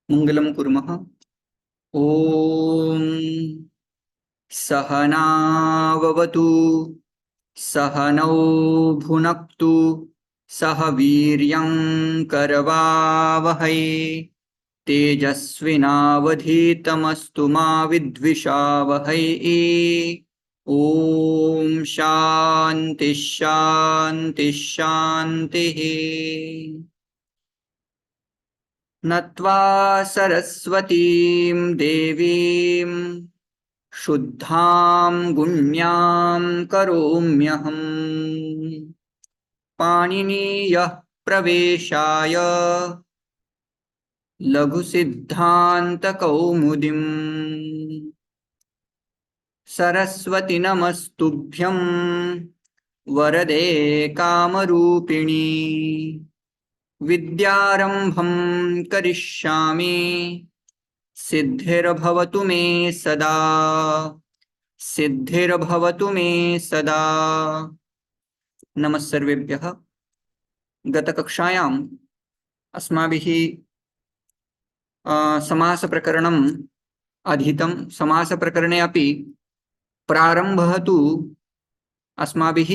मंगलम कुर्मः। ओम सहनाववतु सहनौ भुनक्तु सह वीर्यं करवावहै तेजस्विनावधीतमस्तु मा विद्विषावहै। ओम शांति शांति शांतिः। नत्वा सरस्वतीं देवीं शुद्धां गुण्यां करोम्यहम् पाणिनीयः प्रवेशाय लघुसिद्धान्तकौमुदीम्। सरस्वति नमस्तुभ्यं वरदे कामरूपिणी विद्यारंभं करिष्यामि सिद्धिर्भवतु मे सदा सिद्धिर्भवतु मे सदा। नमस्सर्वेभ्यः। गतकक्षायाम् अस्माभिः समासप्रकरणम् अधीतं। समासप्रकरणे अपि प्रारम्भः तु अस्माभिः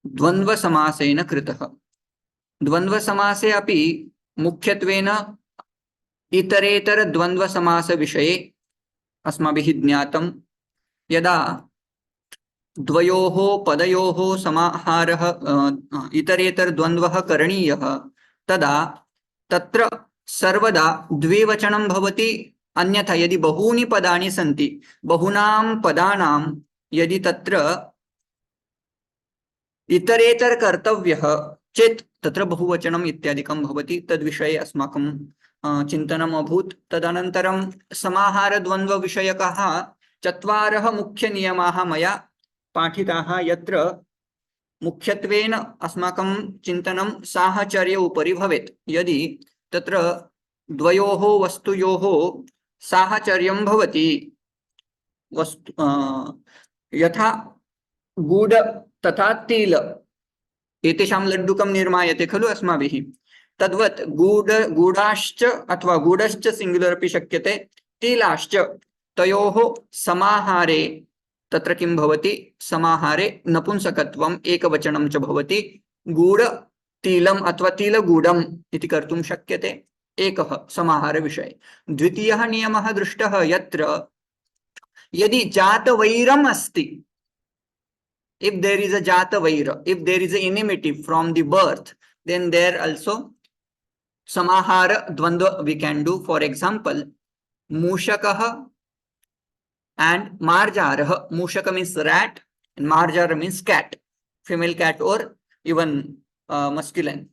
द्वन्द्वसमासेन कृतः। द्वन्द्वसमासे अपि मुख्यत्वेन इतरेतर द्वन्द्वसमास विषये अस्माभिः ज्ञातं। यदा द्वयोः पदयोः समाहारः इतरेतर द्वन्द्वः करणीयः तदा तत्र सर्वदा द्विवचनं भवति। अन्यथा यदि बहूनि पदानि सन्ति, बहूनां पदानां यदि तत्र इतरेतर कर्तव्यः चेत् तत्र बहुवचनम् इत्यादिकं भवति। तद्विषये अस्माकं चिन्तनम् अभूत्। तदनन्तरं समाहारद्वन्द्वविषयकाः चत्वारः मुख्यनियमाः मया पाठिताः, यत्र मुख्यत्वेन अस्माकं चिन्तनं साहचर्य उपरि भवेत्। यदि तत्र द्वयोः वस्तुयोः साहचर्यं भवति, वस्तु यथा गूढ तथा तिल एतेषां लड्डुकं निर्मायते खलु अस्माभिः, तद्वत् गूढाश्च अथवा गूढश्च सिंगुलर् अपि शक्यते, तिलाश्च तयोः समाहारे तत्र किं भवति, समाहारे नपुंसकत्वम् एकवचनं च भवति। गूढ तिलम् अथवा तिलगूढम् इति कर्तुं शक्यते। एकः समाहारविषये। द्वितीयः नियमः दृष्टः, यत्र यदि जातवैरम् अस्ति, if there is a jata vaira, if there is a enmity from the birth, then there also samahara dvandva we can do. For example, mushakah and marjarah. Mushaka means rat and marjara means cat, female cat or even masculine.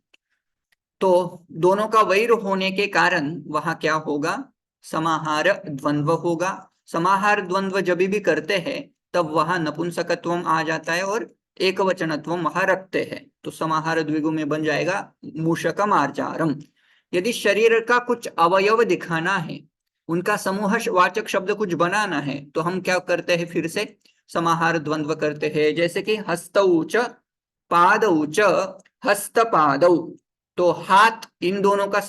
तो दोनों का वैर होने के कारण वहां क्या होगा, समाहार द्वंद्व होगा। समाहार द्वंद्व जब भी करते हैं तब वहां नपुंसकत्व आ जाता है और एकवचनत्व वहां रखते हैं, तो समाहार द्विगु में बन जाएगा मूषक मार्जारम। यदि शरीर का कुछ अवयव दिखाना है, उनका समूह वाचक शब्द कुछ बनाना है, तो हम क्या करते हैं, फिर से समाहार द्वंद्व करते हैं। जैसे कि हस्तौ च पादौ च हस्तपादौ, तो हाथ इन दोनों का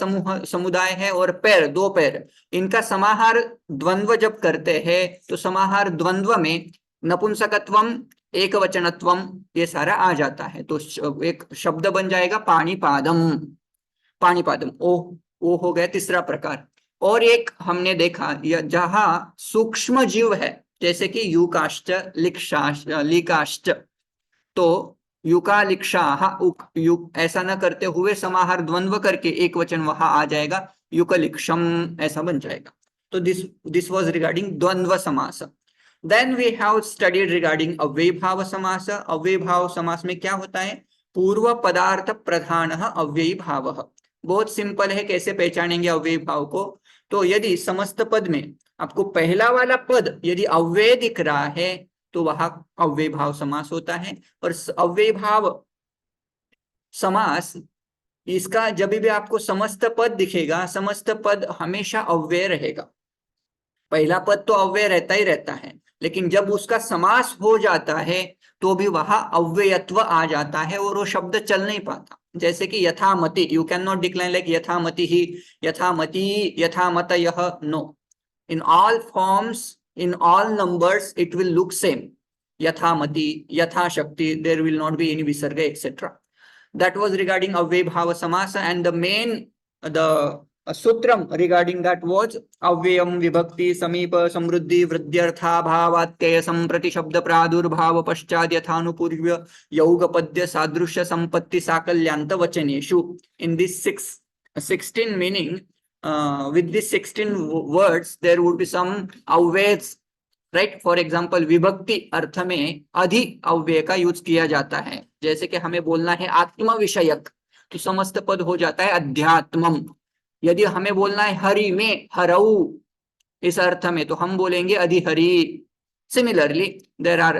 समुदाय है और पैर, दो पैर, इनका समाहार द्वंद्व जब करते हैं तो समाहार द्वंद्व में नपुंसकत्वम एकवचनत्वम ये सारा आ जाता है। तो एक शब्द बन जाएगा पाणिपादम। पाणिपादम ओ हो गया तीसरा प्रकार। और एक हमने देखा जहां सूक्ष्म जीव है, जैसे कि युकाश्च लिकाश्च, तो युकालिक्षाः ऐसा न करते हुए समाहार द्वंद्व करके एक वचन वहां आ जाएगा, युकलिक्षम ऐसा बन जाएगा। तो दिस वाज रिगार्डिंग द्वंद्व समास। Then we have studied regarding अव्ययीभाव समास। अव्ययीभाव समास में क्या होता है, पूर्व पदार्थ प्रधान अव्ययीभावः। बहुत सिंपल है, कैसे पहचानेंगे अव्ययीभाव को। तो यदि समस्त पद में आपको पहला वाला पद यदि अव्यय दिख रहा है तो वहां अव्ययीभाव समास होता है। और अव्ययीभाव समास इसका जब भी आपको समस्त पद दिखेगा, समस्त पद हमेशा अव्यय रहेगा। पहला पद तो अव्यय रहता ही रहता है, लेकिन जब उसका समास हो जाता है तो भी वहां अव्ययत्व आ जाता है और वो शब्द चल नहीं पाता। जैसे कि यथामति, you can not decline like यथामति he, यथामति, यथामतयः, no. In all forms, in all numbers it will look same. यथामति, यथाशक्ति, there will not be any विसर्ग etcetera. That was regarding avyabhava samasa, and the main the sutram regarding that was avyam vibhakti sameepa samruddhi vridhyartha bhavatyaya samprati shabda pradurbhava paschad yathanupurvya yoga padya sadrushya sampatti sakalyanta vachaneshu. In this 16 meaning, with these 16 words there would be some avyas, right. For example विभक्ति अर्थ में अधि अव्यय का use किया जाता है। जैसे कि हमें बोलना है आत्म विषयक, तो समस्त पद हो जाता है अध्यात्मम। यदि हमें बोलना है हरि में, हरऊ, इस अर्थ में, तो हम बोलेंगे अधिहरि। सिमिलरली देर आर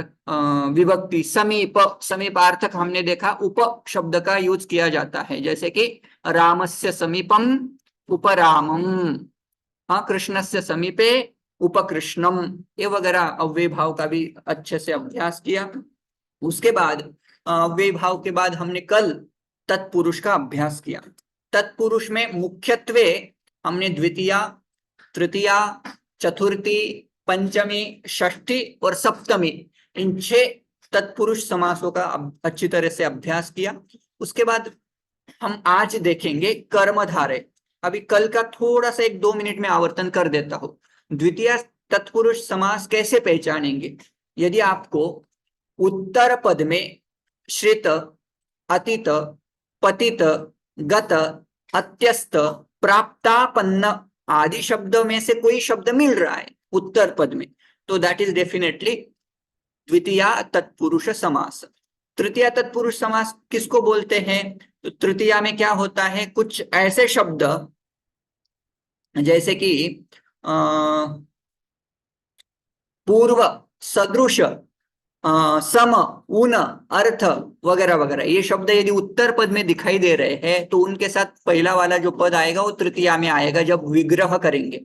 विभक्ति समीप, समीपार्थक हमने देखा उप शब्द का यूज किया जाता है, जैसे कि रामस्य समीपम उपरामम, हाँ, कृष्णस्य समीपे उपकृष्णम, ये वगैरह अव्यय भाव का भी अच्छे से अभ्यास किया। उसके बाद अव्यय भाव के बाद हमने कल तत्पुरुष का अभ्यास किया। तत्पुरुष में मुख्यत्वे हमने द्वितीया, तृतीया, चतुर्थी, पंचमी, षष्ठी और सप्तमी, इन 6 तत्पुरुष समासों का अच्छी तरह से अभ्यास किया। उसके बाद हम आज देखेंगे कर्मधारय। अभी कल का थोड़ा सा 1-2 मिनट में आवर्तन कर देता हूं। द्वितीय तत्पुरुष समास कैसे पहचानेंगे? यदि आपको उत्तर पद में श्रित, अतीत, पतित, गत, अत्यस्त, प्राप्तापन्न आदि शब्दों में से कोई शब्द मिल रहा है उत्तर पद में, तो दैट इज डेफिनेटली द्वितीय तत्पुरुष समास। तृतीय तत्पुरुष समास किसको बोलते हैं? तो तृतीया में क्या होता है, कुछ ऐसे शब्द जैसे कि पूर्व, सदृश, सम, उन, अर्थ वगैरह वगैरह, ये शब्द यदि उत्तर पद में दिखाई दे रहे हैं तो उनके साथ पहला वाला जो पद आएगा वो तृतीया में आएगा जब विग्रह करेंगे।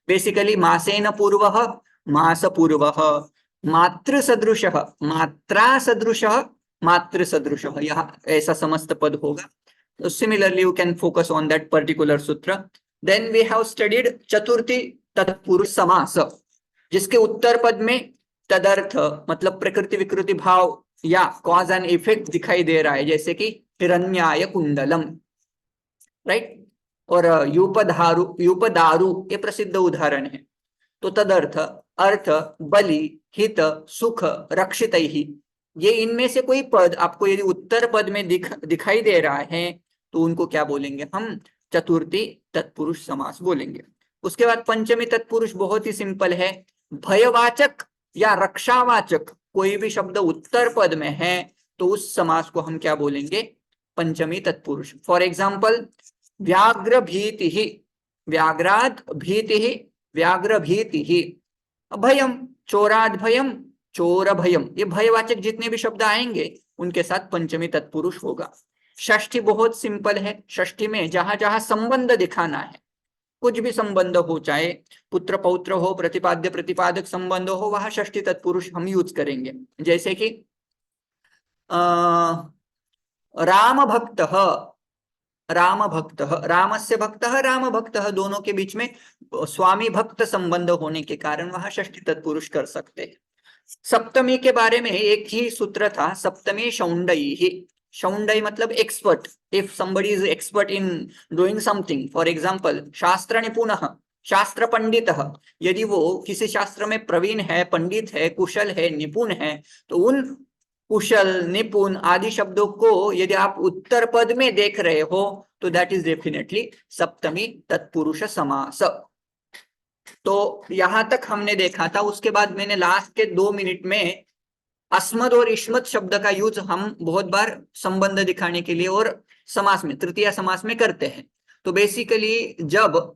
बेसिकली मासेन पूर्व, मास पूर्व, मातृ सदृश, मात्रा सदृश, मातृ सदृश, यह ऐसा समस्त पद होगा। So similarly you can focus on that particular sutra. Then we have studied चतुर्थी तत्पुरुष समास, जिसके उत्तर पद में तदर्थ मतलब प्रकृति विकृति भाव या कॉज एंड इफेक्ट दिखाई दे रहा है, जैसे कि हिरण्याय कुंडलम, राइट। और यूपदारु, यूपदारु ये प्रसिद्ध उदाहरण है। तो तदर्थ, अर्थ, बलि, हित, सुख, रक्षित ही, ये इनमें से कोई पद आपको यदि उत्तर पद में दिखाई दे रहा है तो उनको क्या बोलेंगे हम? चतुर्थी तत्पुरुष समास बोलेंगे। उसके बाद पंचमी तत्पुरुष बहुत ही सिंपल है। भयवाचक या रक्षावाचक कोई भी शब्द उत्तर पद में है तो उस समास को हम क्या बोलेंगे? पंचमी तत्पुरुष। फॉर एग्जाम्पल व्याघ्र भीति ही, व्याघ्राद भीति ही, व्याघ्र भीति ही, भयम, चोराद भयम, चोर भयम, ये भयवाचक जितने भी शब्द आएंगे उनके साथ पंचमी तत्पुरुष होगा। षष्ठी बहुत सिंपल है। षष्ठी में जहां जहां संबंध दिखाना है, कुछ भी संबंध हो, चाहे पुत्र पौत्र हो, प्रतिपाद्य प्रतिपादक संबंध हो, वहां षष्ठी तत्पुरुष हम यूज करेंगे। जैसे कि राम भक्त, राम भक्त, रामस्य भक्त, राम भक्त, दोनों के बीच में स्वामी भक्त संबंध होने के कारण वहां षष्ठी तत्पुरुष कर सकते हैं। सप्तमी के बारे में एक ही सूत्र था, सप्तमी शौंडई ही। शौंडई मतलब expert. If somebody is expert in doing something, for example शास्त्र निपुणः, शास्त्र पंडितः, यदि वो किसी शास्त्र में प्रवीण है, पंडित है, कुशल है, निपुण है, तो उन कुशल, निपुण आदि शब्दों को यदि आप उत्तर पद में देख रहे हो तो दैट इज डेफिनेटली सप्तमी तत्पुरुष समास। तो यहां तक हमने देखा था। उसके बाद मैंने लास्ट के 2 मिनट में अस्मद और इस्मत शब्द का यूज हम बहुत बार संबंध दिखाने के लिए और समास में, तृतीय समास में करते हैं। तो बेसिकली जब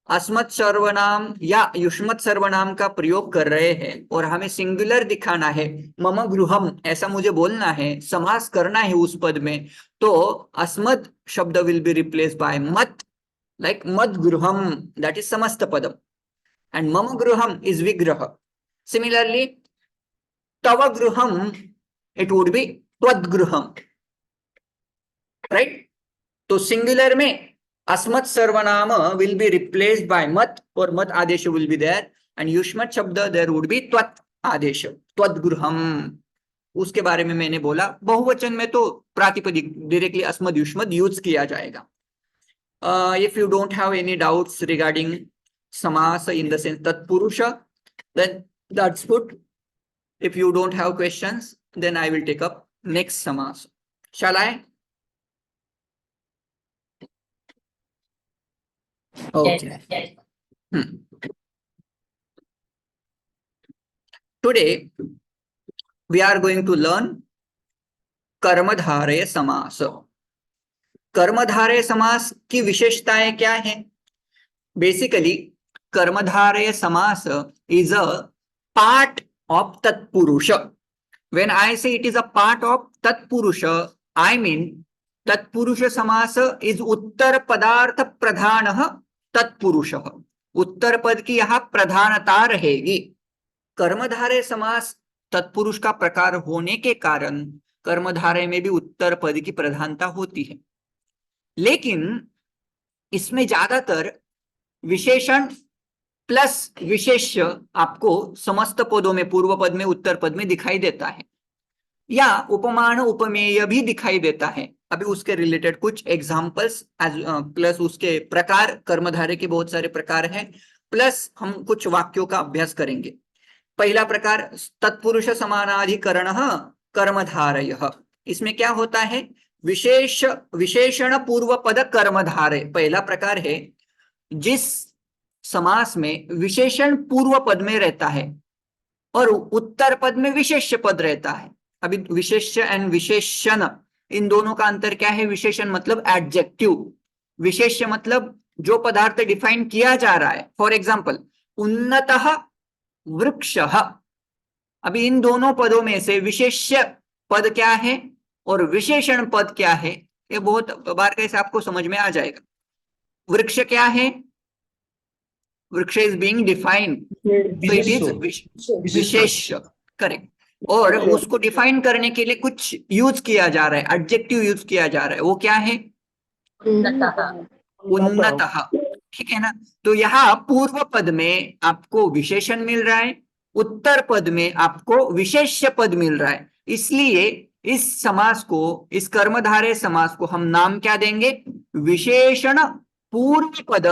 अस्मत् सर्वनाम या युष्मत् सर्वनाम का प्रयोग कर रहे हैं और हमें सिंगुलर दिखाना है, मम गृहम ऐसा मुझे बोलना है, समास करना है उस पद में, तो अस्मत् शब्द विल बी रिप्लेस बाय मत, लाइक मद गृहम, दैट इज समस्त पदम, एंड मम गृहम इज विग्रह। सिमिलरली तव गृहम इट वुड बी त्वद्गृहम, राइट। तो सिंगुलर में अस्मत् सर्वनाम विल बी रिप्लेस्ड बाय मत, और मत आदेश विल बी देयर, एंड युष्मत् शब्द देयर वुड बी त्वत् आदेश, त्वद्गृहम। उसके बारे में मैंने बोला। बहुवचन में तो प्रातिपदिक डायरेक्टली अस्मद युष्मद यूज किया जाएगा। If you don't have any doubts regarding समास इन द सेंस तत्पुरुष, then that's good. If you don't have questions, then I will take up next samas. Shall I? Okay. Yes. Today we are going to learn कर्मधारय समास। कर्मधारय समास की विशेषताएं क्या है? Basically कर्मधारय समास is a part of tatpurusha. When I say it is a part of tatpurusha, I mean तत्पुरुष समास is उत्तर पदार्थ प्रधान तत्पुरुष, उत्तर पद की यहां प्रधानता रहेगी। कर्मधारय समास तत्पुरुष का प्रकार होने के कारण कर्मधारय में भी उत्तर पद की प्रधानता होती है, लेकिन इसमें ज्यादातर विशेषण प्लस विशेष्य आपको समस्त पदों में, पूर्व पद में, उत्तर पद में दिखाई देता है, या उपमान उपमेय भी दिखाई देता है। अभी उसके रिलेटेड कुछ एग्जाम्पल्स प्लस उसके प्रकार, कर्मधारय के बहुत सारे प्रकार हैं, प्लस हम कुछ वाक्यों का अभ्यास करेंगे। पहला प्रकार तत्पुरुष समानाधिकरण कर्मधारय। इसमें क्या होता है? विशेषण पूर्व पद कर्मधारय पहला प्रकार है, जिस समास में विशेषण पूर्व पद में रहता है और उत्तर पद में विशेष्य पद रहता है। अभी विशेष्य एंड विशेषण, इन दोनों का अंतर क्या है? विशेषण मतलब एडजेक्टिव, विशेष्य मतलब जो पदार्थ डिफाइन किया जा रहा है। फॉर एग्जाम्पल उन्नतः वृक्षः, अभी इन दोनों पदों में से विशेष्य पद क्या है और विशेषण पद क्या है, ये बहुत बार कैसे आपको समझ में आ जाएगा। वृक्ष क्या है? वृक्ष इज बीइंग डिफाइंड, तो इट इज विशेष्य, करेक्ट। और उसको डिफाइन करने के लिए कुछ यूज किया जा रहा है, एडजेक्टिव यूज किया जा रहा है, वो क्या है? उन्नतः, ठीक है ना। तो यहाँ पूर्व पद में आपको विशेषण मिल रहा है, उत्तर पद में आपको विशेष्य पद मिल रहा है, इसलिए इस समास को, इस कर्मधारय समास को हम नाम क्या देंगे? विशेषण पूर्व पद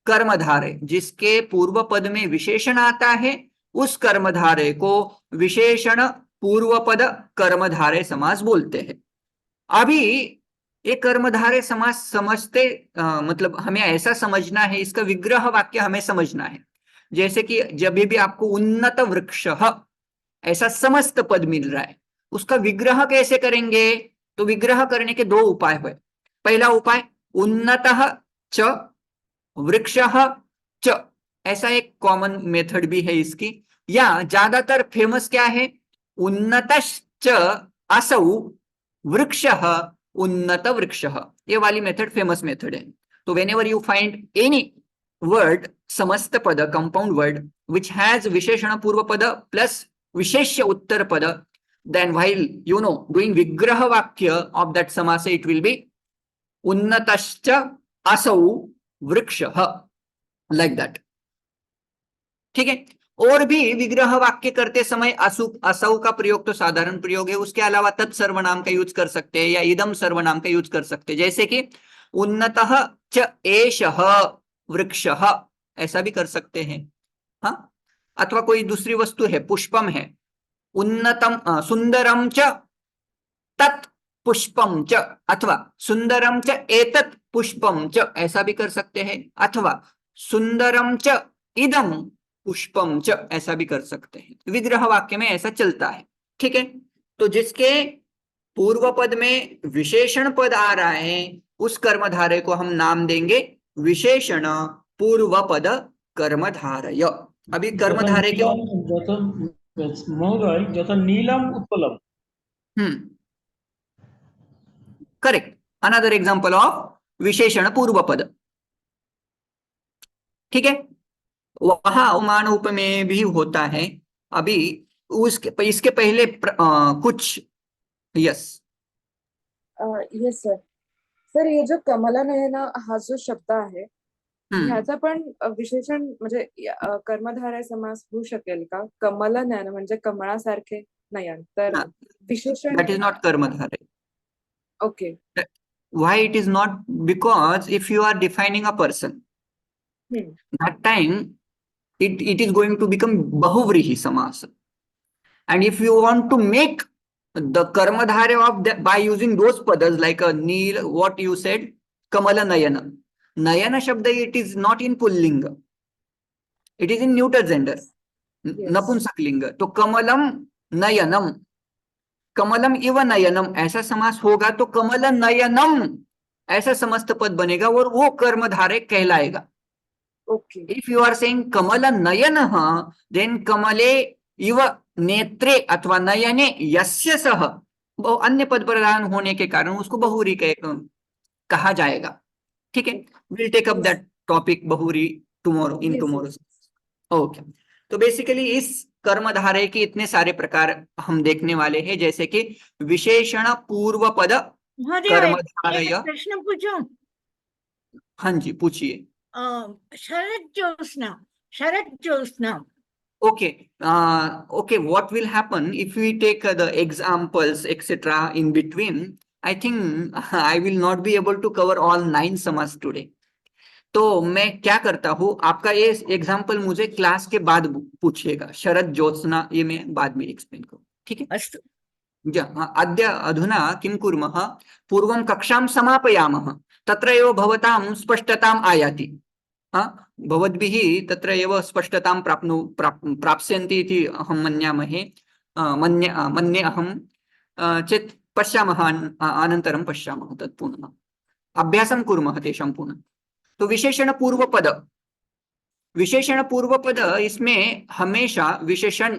कर्मधारय। जिसके पूर्व पद में विशेषण आता है उस कर्मधारय को विशेषण पूर्व पद कर्मधारय समास बोलते हैं। अभी ये कर्मधारय समास समझते मतलब हमें ऐसा समझना है, इसका विग्रह वाक्य हमें समझना है। जैसे कि जब भी आपको उन्नत वृक्ष ऐसा समस्त पद मिल रहा है, उसका विग्रह कैसे करेंगे? तो विग्रह करने के दो उपाय हुए। पहला उपाय उन्नतः च वृक्षः च, ऐसा एक कॉमन मेथड भी है इसकी, या ज्यादातर फेमस क्या है? उन्नतश्च असौ वृक्षः उन्नत वृक्षः, ये वाली मेथड फेमस मेथड है। तो whenever you find any word समस्त पद कंपाउंड वर्ड which has विशेषण पूर्व पद plus विशेष्य उत्तर पद, then while doing विग्रह वाक्य of that समास it will be उन्नतश्च असौ वृक्षः, like that, ठीक है। और भी विग्रह वाक्य करते समय असौ का प्रयोग तो साधारण प्रयोग है, उसके अलावा तत्सर्वनाम का यूज कर सकते हैं या इदम सर्वनाम का यूज कर सकते हैं। जैसे कि उन्नतः च एषः वृक्षः, ऐसा भी कर सकते हैं, हाँ। अथवा कोई दूसरी वस्तु है, पुष्पम है, उन्नतम सुंदरम च तत् पुष्पम च, अथवा सुंदरम च एतत् पुष्पम च, ऐसा भी कर सकते हैं। अथवा सुंदरम च इदम पुष्पम च, ऐसा भी कर सकते हैं। विग्रह वाक्य में ऐसा चलता है, ठीक है। तो जिसके पूर्व पद में विशेषण पद आ रहा है उस कर्मधारय को हम नाम देंगे विशेषण पूर्व पद कर्मधारय। अभी कर्मधारय के नीलम उत्पलम, करेक्ट, अनदर एग्जांपल ऑफ विशेषण पूर्व पद, ठीक है। वहां उपमान उपमेय भी होता है। अभी इसके पहले कुछ यस. Yes sir. सर हे जो कमलानयना हा जो शब्द आहे ह्याचा पण विशेषण म्हणजे कर्मधारय समास होऊ शकेल का? कमलनयन म्हणजे कमळासारखे नयन, तर विशेषण. दॅट इज नॉट कर्मधारय. Okay. Why it is not? Because if you are defining a person, hmm. that time it is going to become Bahuvrihi Samas. And if you want to make the Karmadhara of that by using those padas like a Neel, what you said, Kamala Nayana. Nayana Shabda, it is not in Pullinga. It is in neuter gender. Yes. नपुंसकलिंग. तो कमलम नयनम, कमलम इव नयनम ऐसा समास होगा तो कमल नयनम ऐसा समस्त पद बनेगा और वो कर्मधारय कहलाएगा. Okay. If you are saying कमल नयन, देन कमले इव नेत्रे अथवा नयने यस्य सह, अन्य पद प्रधान होने के कारण उसको बहुरी कहा जाएगा. ठीक है, will take up that topic बहुरी टुमारो इन टुमारो. ओके. तो बेसिकली इस कर्मधारय के इतने सारे प्रकार हम देखने वाले हैं, जैसे कि विशेषण पूर्व पद कर्मधारय. प्रश्न पूछूं? हाँ जी, पूछिए. शरद Jyotsna. Okay, okay. What will happen if we take the examples, etc. in between? I think I will not be able to cover all 9 samas today. तो मैं क्या करता हूँ, आपका ये एग्जाम्पल मुझे क्लास के बाद पूछिएगा. शरद ज्योत्स्ना ये मैं बाद में एक्सप्लेन करूँ. ठीक है. अस्तु. अद्य अधुना किं कुर्मः, पूर्वं कक्षां समापयामः. तत्र एव भवतां स्पष्टताम् आयाति. भवद्भिः तत्र एव स्पष्टतां प्राप्स्यन्ति इति अहं मन्यामहे. मन्ये अहं. चेत् पश्यामः, अनन्तरं पश्यामः तत् पुनः अभ्यासं कुर्मः तेषां पुनः. तो विशेषण पूर्व पद, विशेषण पूर्व पद, इसमें हमेशा विशेषण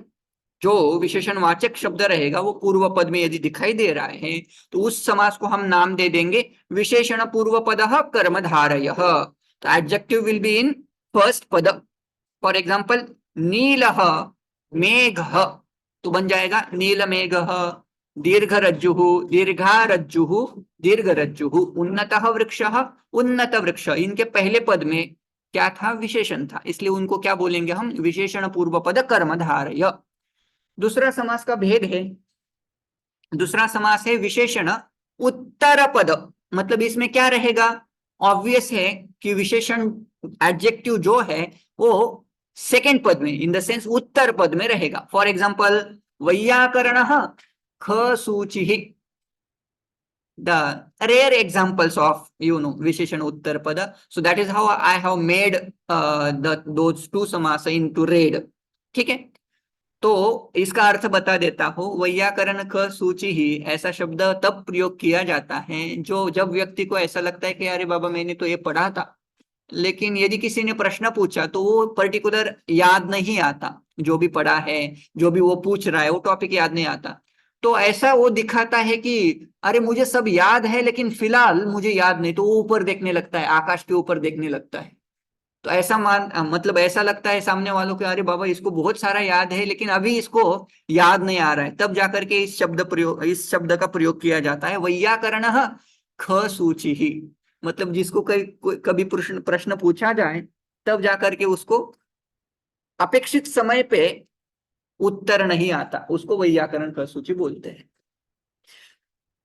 जो विशेषणवाचक शब्द रहेगा वो पूर्व पद में यदि दिखाई दे रहा है तो उस समास को हम नाम दे देंगे विशेषण पूर्व पद कर्मधारय. तो adjective will be in first पद. फॉर एग्जांपल नील मेघ, तो बन जाएगा नील मेघ. दीर्घ रज्जु, दीर्घा रज्जु, दीर्घ रज्जु. उन्नत वृक्ष, उन्नत वृक्ष. इनके पहले पद में क्या था? विशेषण था, इसलिए उनको क्या बोलेंगे हम? विशेषण पूर्व पद कर्मधारय. दूसरा समास का भेद है. दूसरा समास है विशेषण उत्तर पद. मतलब इसमें क्या रहेगा? ऑब्वियस है कि विशेषण एडजेक्टिव जो है वो सेकेंड पद में, इन द सेंस उत्तर पद में रहेगा. फॉर एग्जांपल वैयाकरण ख सूचि, द रेयर एग्जांपल्स ऑफ विशेषण उत्तर पद. So that is how I have made those two समास इनटू रेड. ठीक है. तो इसका अर्थ बता देता हूं. वैयाकरण क सूची ही ऐसा शब्द तब प्रयोग किया जाता है जो जब व्यक्ति को ऐसा लगता है कि अरे बाबा मैंने तो ये पढ़ा था, लेकिन यदि किसी ने प्रश्न पूछा तो वो पर्टिकुलर याद नहीं आता. जो भी पढ़ा है, जो भी वो पूछ रहा है, वो टॉपिक याद नहीं आता. तो ऐसा वो दिखाता है कि अरे मुझे सब याद है लेकिन फिलहाल मुझे याद नहीं. तो वो ऊपर देखने लगता है, आकाश के ऊपर देखने लगता है. तो ऐसा मतलब ऐसा लगता है सामने वालों को, अरे बाबा इसको बहुत सारा याद है लेकिन अभी इसको याद नहीं आ रहा है. तब जाकर के इस शब्द का प्रयोग किया जाता है वैयाकरण ख सूचि ही. मतलब जिसको कभी प्रश्न पूछा जाए तब जाकर के उसको अपेक्षित समय पे उत्तर नहीं आता, उसको वैयाकरण ख सूचि बोलते हैं.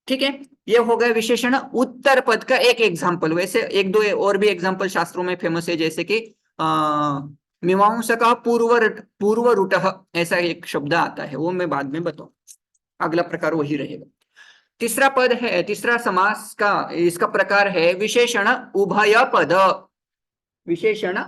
ठीक है. ये हो गया विशेषण उत्तर पद का एक एग्जाम्पल. वैसे एक दो और भी एग्जाम्पल शास्त्रों में फेमस है, जैसे कि मीमांसका पूर्व रुट, ऐसा एक शब्द आता है, वो मैं बाद में बताऊं. अगला प्रकार वही रहेगा. तीसरा पद है, तीसरा समास का इसका प्रकार है विशेषण उभय पद. विशेषण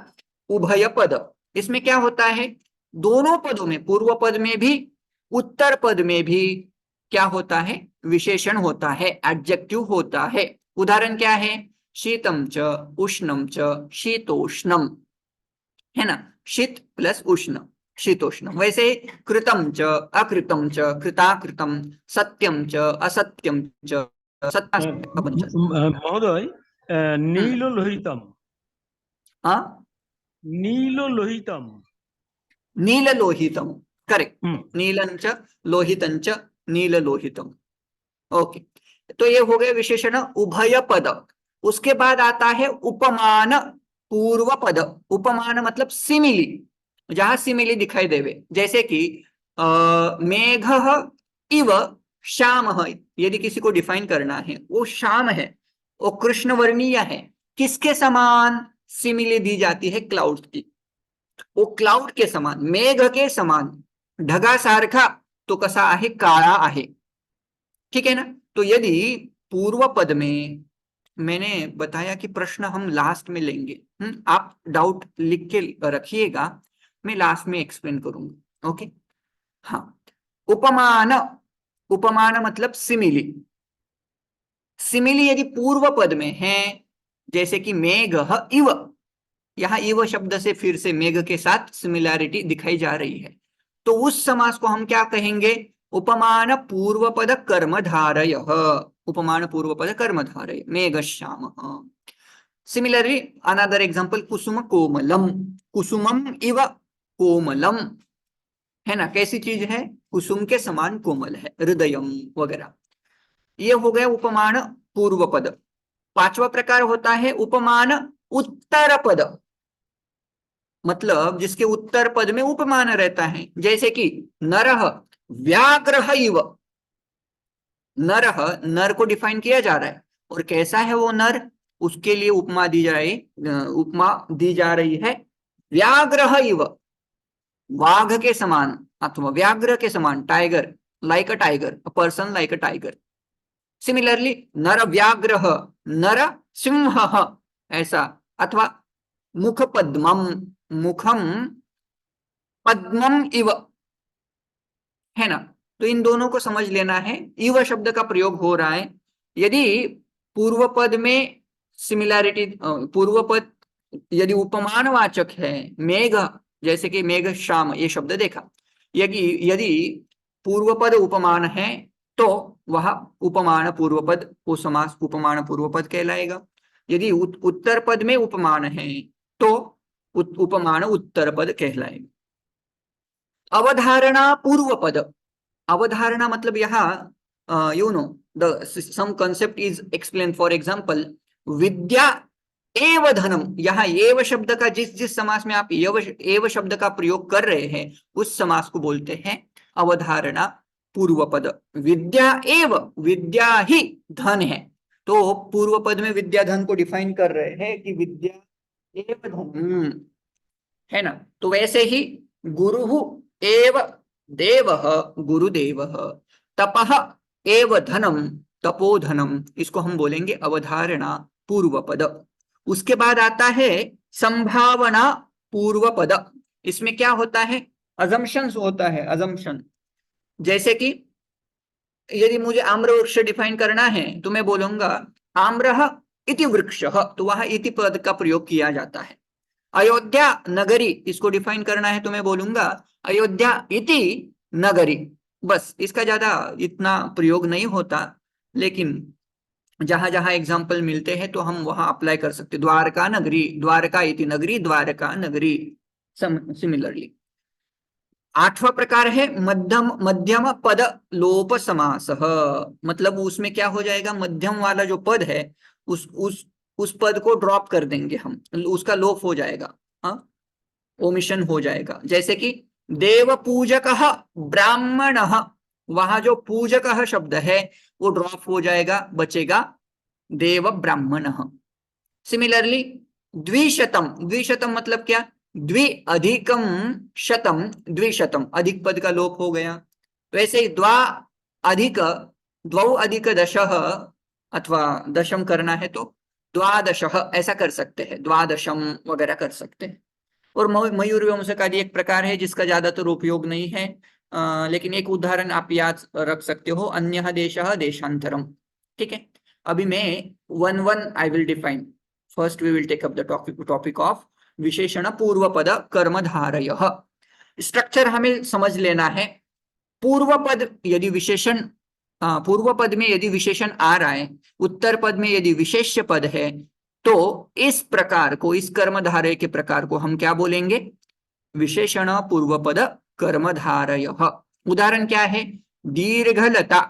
उभय पद, इसमें क्या होता है? दोनों पदों में, पूर्व पद में भी उत्तर पद में भी क्या होता है? विशेषण होता है, एडजेक्टिव होता है. उदाहरण क्या है? शीतम च, उष्णम च, शीतोष्णम, है ना. शीत प्लस उष्ण, शीतोष्ण. वैसे कृतम च, अकृतम च, कृताकृतम, सत्यम च, असत्यम च, महोदय, नील लोहितम. नील लोहितम. नील लोहितम, करेक्ट. नीलंच लोहितंच नील लोहितम. ओके, तो ये हो गया विशेषण उभय पद। उसके बाद आता है उपमान पूर्व पद। उपमान मतलब सिमिली, जहां सिमिली दिखाई देवे, जैसे कि मेघ इव श्याम, यदि किसी को डिफाइन करना है, वो श्याम है, वो कृष्ण वर्णीय है, किसके समान सिमिली दी जाती है? क्लाउड की। वो क्लाउड के समान, मेघ के समान, ढगा सारखा तो कसा आहे? काळा आहे। ठीक है ना? तो यदि पूर्व पद में, मैंने बताया कि प्रश्न हम लास्ट में लेंगे, आप डाउट लिख के रखिएगा, मैं लास्ट में एक्सप्लेन करूंगा। ओके, हाँ। उपमान, उपमान मतलब सिमिली। सिमिली यदि पूर्व पद में है, जैसे कि मेघ इव, यहां इव शब्द से फिर से मेघ के साथ सिमिलैरिटी दिखाई जा रही है, तो उस समास को हम क्या कहेंगे? उपमान पूर्व पद कर्मधारय। उपमान पूर्व पद कर्मधारय, मेघश्याम। सिमिलरली अनदर एग्जांपल, कुसुम कोमलम, कुसुमम इव कोमलम, है ना? कैसी चीज है? कुसुम के समान कोमल है, हृदयम वगैरह। ये हो गया उपमान पूर्व पद। पांचवा प्रकार होता है उपमान उत्तर पद, मतलब जिसके उत्तर पद में उपमान रहता है, जैसे कि नरह व्याघ्र इव। नरह, नर को डिफाइन किया जा रहा है, और कैसा है वो नर? उसके लिए उपमा दी जा रही है व्याघ्र इव, वाघ के समान अथवा व्याघ्र के समान, tiger, like a tiger, a person like a tiger. Similarly नर व्याघ्र, नर सिंह, ऐसा, अथवा मुख पद्मम, मुखम पद्मम इव, है ना? तो इन दोनों को समझ लेना है। इव शब्द का प्रयोग हो रहा है यदि पूर्व पद में सिमिलैरिटी, पूर्व पद यदि उपमानवाचक है, मेघ, जैसे कि मेघ श्याम, ये शब्द देखा, यदि यदि पूर्व पद उपमान है तो वह उपमान पूर्व पद, वो समास उपमान पूर्व पद कहलाएगा। यदि उत्तर पद में उपमान है तो उपमान उत्तर पद कहलाएगा। अवधारणा पूर्व पद। अवधारणा मतलब यहाँ you know the some concept is explain. For example, विद्या एव धनम, यहाँ एव शब्द का जिस जिस समास में आप एव शब्द का प्रयोग कर रहे हैं, उस समास को बोलते हैं अवधारणा पूर्व पद। विद्या एव, विद्या ही धन है, तो पूर्व पद में विद्या धन को डिफाइन कर रहे हैं कि विद्या एव धन, है ना? तो वैसे ही गुरु एव देवः, गुरुदेवः, तपः एव धनम, तपोधनम, इसको हम बोलेंगे अवधारणा पूर्व पद। उसके बाद आता है संभावना पूर्व पद। इसमें क्या होता है? अजम्पशंस होता है, अजम्पशन। जैसे कि यदि मुझे आम्र वृक्ष डिफाइन करना है तो मैं बोलूंगा आम्रः इति वृक्षः, तो वहां इति पद का प्रयोग किया जाता है। अयोध्या नगरी, इसको डिफाइन करना है तो मैं बोलूंगा अयोध्या इति नगरी। बस, इसका ज्यादा इतना प्रयोग नहीं होता, लेकिन जहां जहां एग्जाम्पल मिलते हैं तो हम वहां अप्लाई कर सकते। द्वारका नगरी, द्वारका इति नगरी, द्वारका नगरी। सिमिलरली आठवां प्रकार है मध्यम पद लोप समास, मतलब उसमें क्या हो जाएगा? मध्यम वाला जो पद है, उस पद को ड्रॉप कर देंगे हम, उसका लोप हो जाएगा, ओमिशन हो जाएगा। जैसे कि देव पूजक ब्राह्मण, वहां जो पूजक शब्द है वो ड्रॉप हो जाएगा, बचेगा देव ब्राह्मण। सिमिलरली द्विशतम, द्विशतम मतलब क्या? द्वि अधिकम शतम, द्विशतम, अधिक पद का लोप हो गया। वैसे ही द्वा अधिक, द्वौ अधिक दशः, अथवा दशम करना है तो द्वादशः, ऐसा कर सकते हैं, द्वादशम वगैरह कर सकते हैं। और मयूर वंशक आदि एक प्रकार है जिसका ज्यादातर उपयोग नहीं है, लेकिन एक उदाहरण आप याद रख सकते हो, अन्यः देशः देशांतरम। ठीक है, अभी मैं one I will define. First we will take up the topic of विशेषण पूर्व पद कर्मधारयः। स्ट्रक्चर हमें समझ लेना है। पूर्व पद यदि विशेषण, पूर्व पद में यदि विशेषण आ रहा है, उत्तर पद में यदि विशेष्य पद है, तो इस प्रकार को, इस कर्मधारय के प्रकार को हम क्या बोलेंगे? विशेषण पूर्व पद कर्मधारयः। उदाहरण क्या है? दीर्घलता,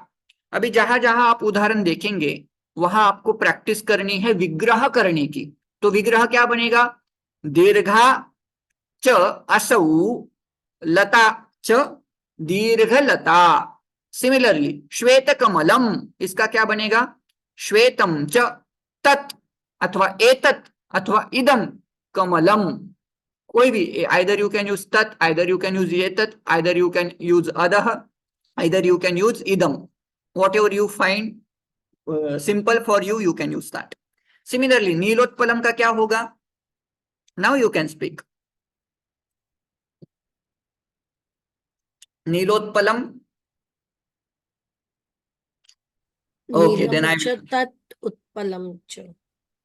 अभी जहां जहां आप उदाहरण देखेंगे वहां आपको प्रैक्टिस करनी है विग्रह करने की। तो विग्रह क्या बनेगा? दीर्घा च असौ लता च दीर्घलता। सिमिलरली श्वेत कमलम, इसका क्या बनेगा? श्वेतम च तत् अथवा एतत् अथवा इदम कमलम। कोई भी, आइदर यू कैन यूज तत्, आइदर यू कैन यूज एतत्, आइदर यू कैन यूज अदह, आइदर यू कैन यूज इदम। Whatever you find simple for you, you can use that. Similarly नीलोत्पलम का क्या होगा? Now you can speak. नीलोत्पलम। Okay then नीलं आई, च तत् उत्पलं च।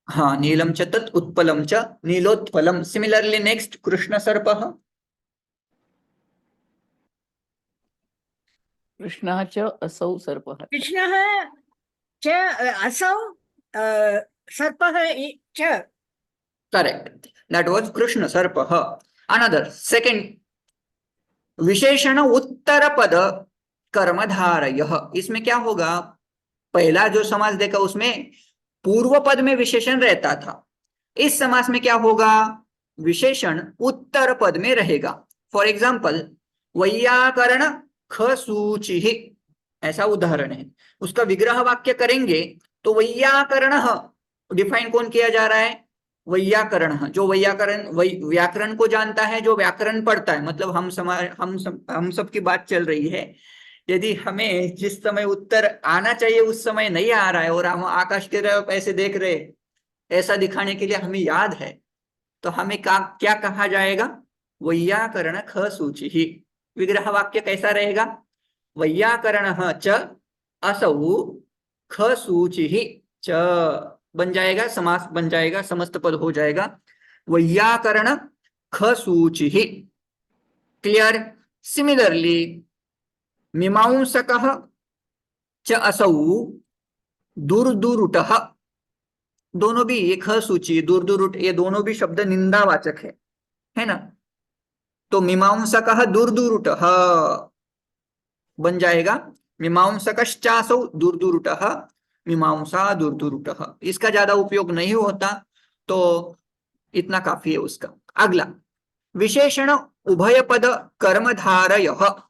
हाँ, नीलम च तत् उत्पलम च नीलोत्पलम। सिमिलरली नेक्स्ट कृष्ण सर्पः। कृष्णः च असौ सर्पः। कृष्णः च असौ सर्पः च। करेक्ट, दैट वाज कृष्ण सर्पः। अनदर सेकंड विशेषण उत्तर पद कर्मधारयः। इसमें क्या होगा? पहला जो समास देखा उसमें पूर्व पद में विशेषण रहता था। इस समास में क्या होगा? विशेषण उत्तर पद में रहेगा। फॉर एग्जाम्पल वैयाकरण खसूचि, ऐसा उदाहरण है। उसका विग्रह वाक्य करेंगे तो वैयाकरण डिफाइन कौन किया जा रहा है? वैयाकरण, जो वैयाकरण व्याकरण को जानता है, जो व्याकरण पढ़ता है। मतलब हम सब की बात चल रही है। यदि हमें जिस समय उत्तर आना चाहिए उस समय नहीं आ रहा है और हम आकाश की तरफ ऐसे देख रहे, ऐसा दिखाने के लिए हमें याद है, तो हमें क्या कहा जाएगा? वैयाकरण ख सूचि ही। विग्रह वाक्य कैसा रहेगा? वैयाकरण च असौ ख सूचि ही च बन जाएगा, समास बन जाएगा, समस्त पद हो जाएगा वैयाकरण ख सूचि ही। क्लियर? सिमिलरली मीमांसकः च असौ दुर्दुरुटः। दोनों भी, एक ख सूची दुर्दुरुट, ये दोनों भी शब्द निंदावाचक है ना? तो मीमांसकः दुर्दुरुटः बन जाएगा मीमांसकश्चासौ दुर्दुरुटः मीमांसा दुर्दुरुटः। इसका ज्यादा उपयोग नहीं होता, तो इतना काफी है उसका। अगला विशेषण उभय पद कर्मधारयः।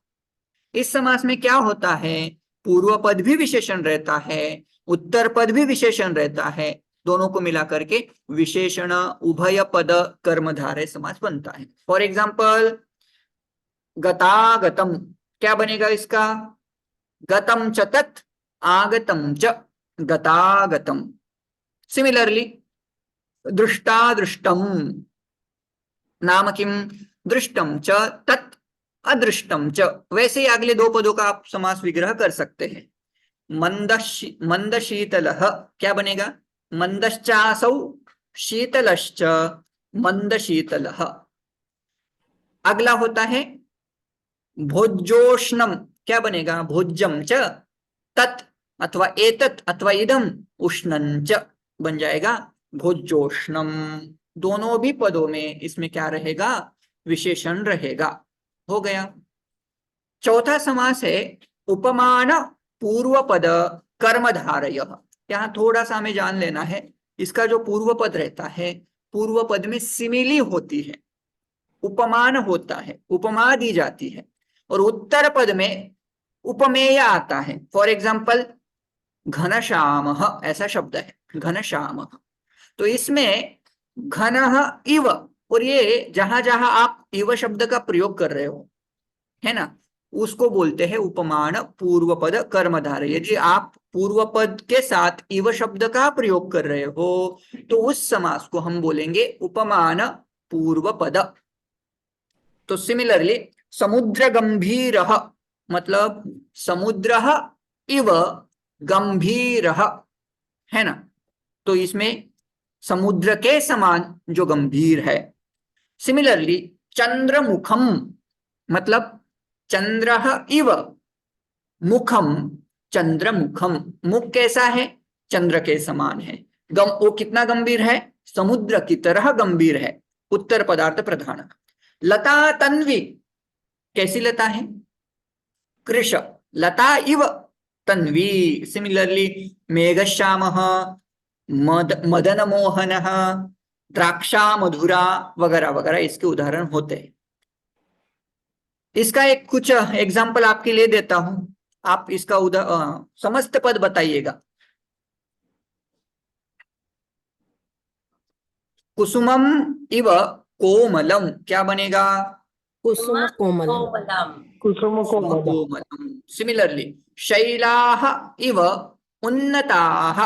इस समास में क्या होता है? पूर्व पद भी विशेषण रहता है, उत्तर पद भी विशेषण रहता है, दोनों को मिला करके विशेषण उभय पद कर्मधारय समास बनता है। फॉर एग्जाम्पल गतागतम, क्या बनेगा इसका? गतम च तत् आगतम च गतागतम। सिमिलरली दृष्टादृष्टम, नाम किम? दृष्टम च तत् अदृष्टम च। वैसे ही अगले दो पदों का आप समास विग्रह कर सकते हैं। मंदशीतलः क्या बनेगा? मंदश्चासौ शीतलश्च मंदशीतलः। अगला होता है भोज्योष्णम, क्या बनेगा? भोज्यम च तत् अथवा एतत् अथवा इदम उष्णं च बन जाएगा भोज्योष्णम। दोनों भी पदों में इसमें क्या रहेगा? विशेषण रहेगा। हो गया। चौथा समास है उपमान पूर्व पद कर्मधारयः। यहाँ थोड़ा सा हमें जान लेना है, इसका जो पूर्व पद रहता है, पूर्व पद में सिमिली होती है, उपमान होता है, उपमा दी जाती है, और उत्तर पद में उपमेय आता है। फॉर एग्जाम्पल घनश्याम, ऐसा शब्द है घनश्याम। तो इसमें घन इव, और ये जहां जहां आप इव शब्द का प्रयोग कर रहे हो, है ना, उसको बोलते हैं उपमान पूर्व पद कर्मधारय। यदि आप पूर्व पद के साथ इव शब्द का प्रयोग कर रहे हो तो उस समास को हम बोलेंगे उपमान पूर्व पद। तो सिमिलरली समुद्र गंभीर, मतलब समुद्र इव गंभीर, है ना? तो इसमें समुद्र के समान जो गंभीर है। सिमिलरली चंद्रमुखम, मतलब चंद्र इव मुखम चंद्रमुखम। मुख कैसा है? चंद्र के समान है। वो कितना गंभीर है? समुद्र की तरह गंभीर है। उत्तर पदार्थ प्रधान। लता तन्वी कैसी लता है? कृश लता इव तन्वी। सिमिलरली मेघश्यामः, मदनमोहनः, द्राक्षा मधुरा वगैरह वगैरह इसके उदाहरण होते हैं। इसका एक कुछ एग्जाम्पल आपके लिए देता हूं, आप इसका समस्त पद बताइएगा। कुसुमम इव कोमलम, क्या बनेगा? कुसुम कोमलम। कुसुम कोमल कोमलम। सिमिलरली शैलाः इव उन्नताः,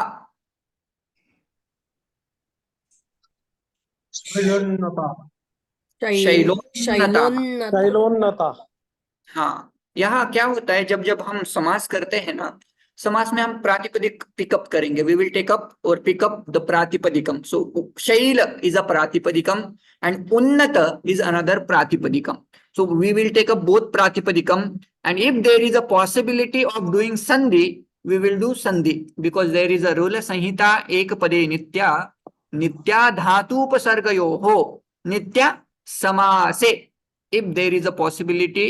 शैलोन्नता शैलोन्नताः। शैलोन्नता। शैलोन्नता हाँ, यहाँ क्या होता है, जब जब हम समास करते हैं ना, समास में हम प्रातिपदिक पिकअप करेंगे, वी विल टेक अप और पिकअप द प्रातिपदिकम। सो शैल इज अ प्रातिपदिकम एंड उन्नत इज अनदर प्रातिपदिकम. So we will take up both प्रातिपदिकम, and if there is a possibility of doing sandhi, we will do sandhi, because there is a rule संहिता एक पदे नित्या नित्या धातुपसर्गयोः नित्या समासे. If there is a possibility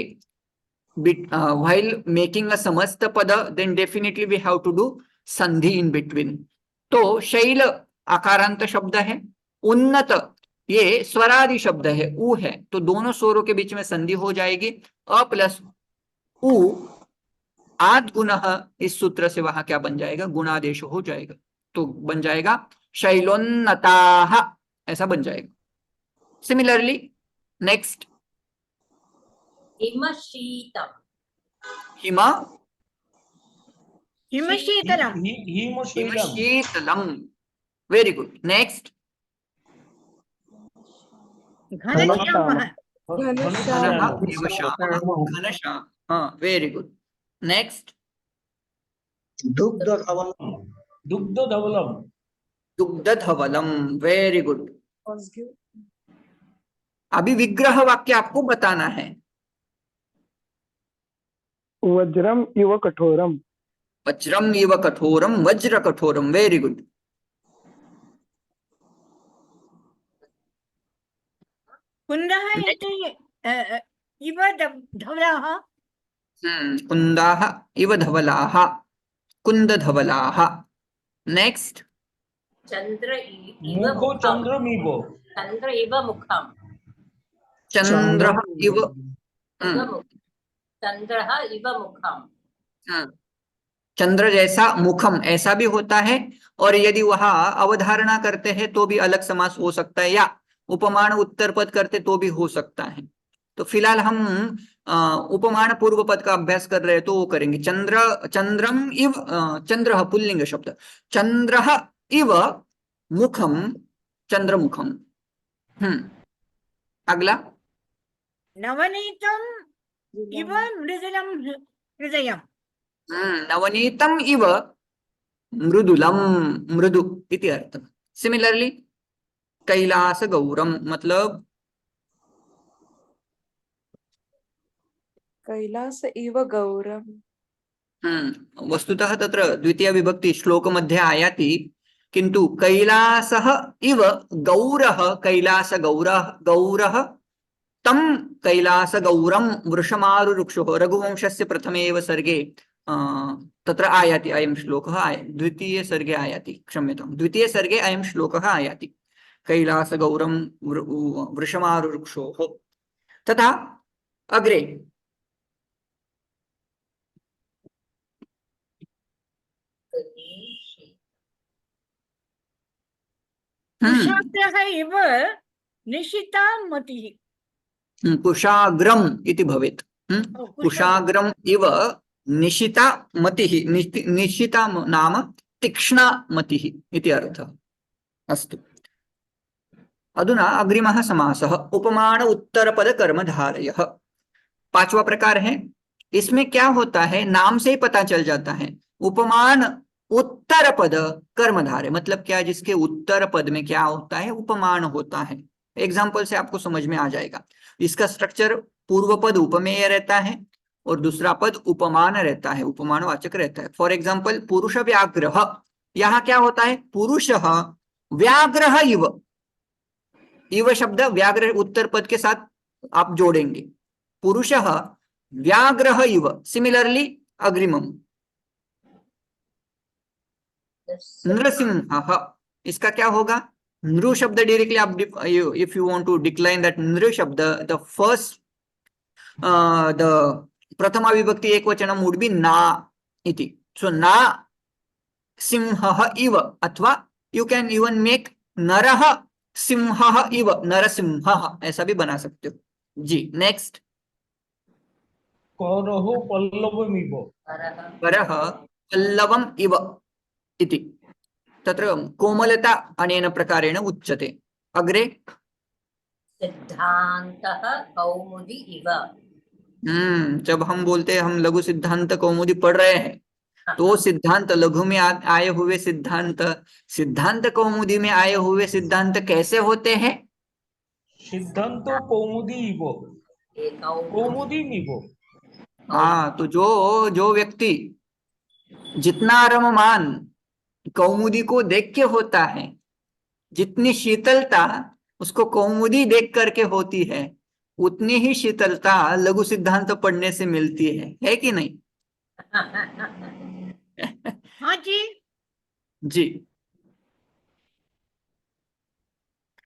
while making a samasta pada, then definitely we have to do sandhi in between. तो शैल आकारांत शब्द है, उन्नत ये स्वरादि शब्द है, उ है, तो दोनों स्वरों के बीच में संधि हो जाएगी. अ प्लस उ आद गुणः, इस सूत्र से वहां क्या बन जाएगा? गुणादेश हो जाएगा, तो बन जाएगा शैलोन्नताः, ऐसा बन जाएगा. सिमिलरली नेक्स्ट हिमशीतम. हिमा हिमशीतलम. हिमशीलम हिमशीतलम. Very good. नेक्स्ट घनश्यामः. घनश्याम. हाँ, वेरी गुड. नेक्स्ट दुग्धधवलम दुग्धधवलम दुग्धधवलम. Very good. Positive. अभी विग्रह वाक्य आपको बताना है. वज्रम इव कठोरम. वज्रम इव कठोरम, वज्र कठोरम. Very good. कुन्दः इति इव धवलाः. कुन्दाः इव धवलाः, कुन्दधवलाः. नेक्स्ट चंद्र इव मुखो मुखम. चंद्रमिव चंद्र इव मुखम. चंद्र इव चंद्रः इव मुखम. चंद्र जैसा मुखम, ऐसा भी होता है, और यदि वहां अवधारणा करते हैं तो भी अलग समास हो सकता है, या उपमान उत्तर पद करते तो भी हो सकता है. तो फिलहाल हम उपमान पूर्व पद का अभ्यास कर रहे हैं, तो वो करेंगे. चंद्रम इव, चंद्र पुल्लिंग शब्द, चंद्र इव मुखम, चंद्रमुखम. अगला नवनीतम इव मृदुलम हृदयम्. नवनीतम इव मृदुलम, मृदु इति अर्थ. सिमिलरली कैलास गौरम, मतलब कैलास इव गौरम. वस्तुतः तत्र द्वितीय विभक्ति श्लोक मध्ये आयाति, किंतु कैलासः इव गौरः, कैलास गौरः तम कैलास गौरम वृषमारुरुक्षोः. रघुवंशस्य प्रथमे एव सर्गे तत्र आयाति अयं श्लोकः. द्वितीय सर्गे आयाति, क्षम्यतां, द्वितीय सर्गे अयं श्लोकः आयाति, कैलास गौरम वृषमारुरुक्षोः. तथा अग्रे कुशाग्रः इव निशिता मतिः. कुशाग्रम इति भवेत्. कुशाग्रम इव निशिता मतिः. निशिता नाम तीक्ष्णा मतिः इति अर्थः. अस्तु, अधुना अग्रिमः समासः उपमान उत्तरपद कर्मधारयः. पांचवा प्रकार है. इसमें क्या होता है, नाम से ही पता चल जाता है. उपमान उत्तर पद कर्मधारय मतलब क्या, जिसके उत्तर पद में क्या होता है, उपमान होता है. एग्जाम्पल से आपको समझ में आ जाएगा. इसका स्ट्रक्चर पूर्व पद उपमेय रहता है और दूसरा पद उपमान रहता है, उपमानवाचक रहता है. फॉर एग्जाम्पल पुरुष व्याघ्रः, यहाँ क्या होता है, पुरुषः व्याघ्रः इव. इव शब्द व्याघ्र उत्तर पद के साथ आप जोड़ेंगे. पुरुषः व्याघ्रः इव. सिमिलरली अग्रिमम नृसिंह, इसका क्या होगा? नृ शब्द डायरेक्टली आप if you want to decline that नृ शब्द, द फर्स्ट द प्रथमा विभक्ति एकवचनम वुड बी ना इति. सो ना सिंहः इव, अथवा यू कैन इवन मेक नरः सिंहः इव, नरसिंहः, ऐसा भी बना सकते हो जी. नेक्स्ट. करः पल्लवमिव करः पल्लवम् इव इति. तत्र कोमलता अनेन प्रकारेण उच्यते. अग्रे. सिद्धान्तः कौमुदी इव। जब हम बोलते हैं हम लघु सिद्धांत कौमुदी पढ़ रहे हैं, तो सिद्धांत लघु में आए हुए सिद्धांत, सिद्धांत कौमुदी में आए हुए सिद्धांत कैसे होते हैं? सिद्धान्तो कौमुदी इव कौमुदीमिव। हाँ, तो जो व्यक्ति जितना रममान कौमुदी को देख के होता है, जितनी शीतलता उसको कौमुदी देख करके होती है, उतनी ही शीतलता लघु सिद्धांत पढ़ने से मिलती है कि नहीं? हाँ जी। जी,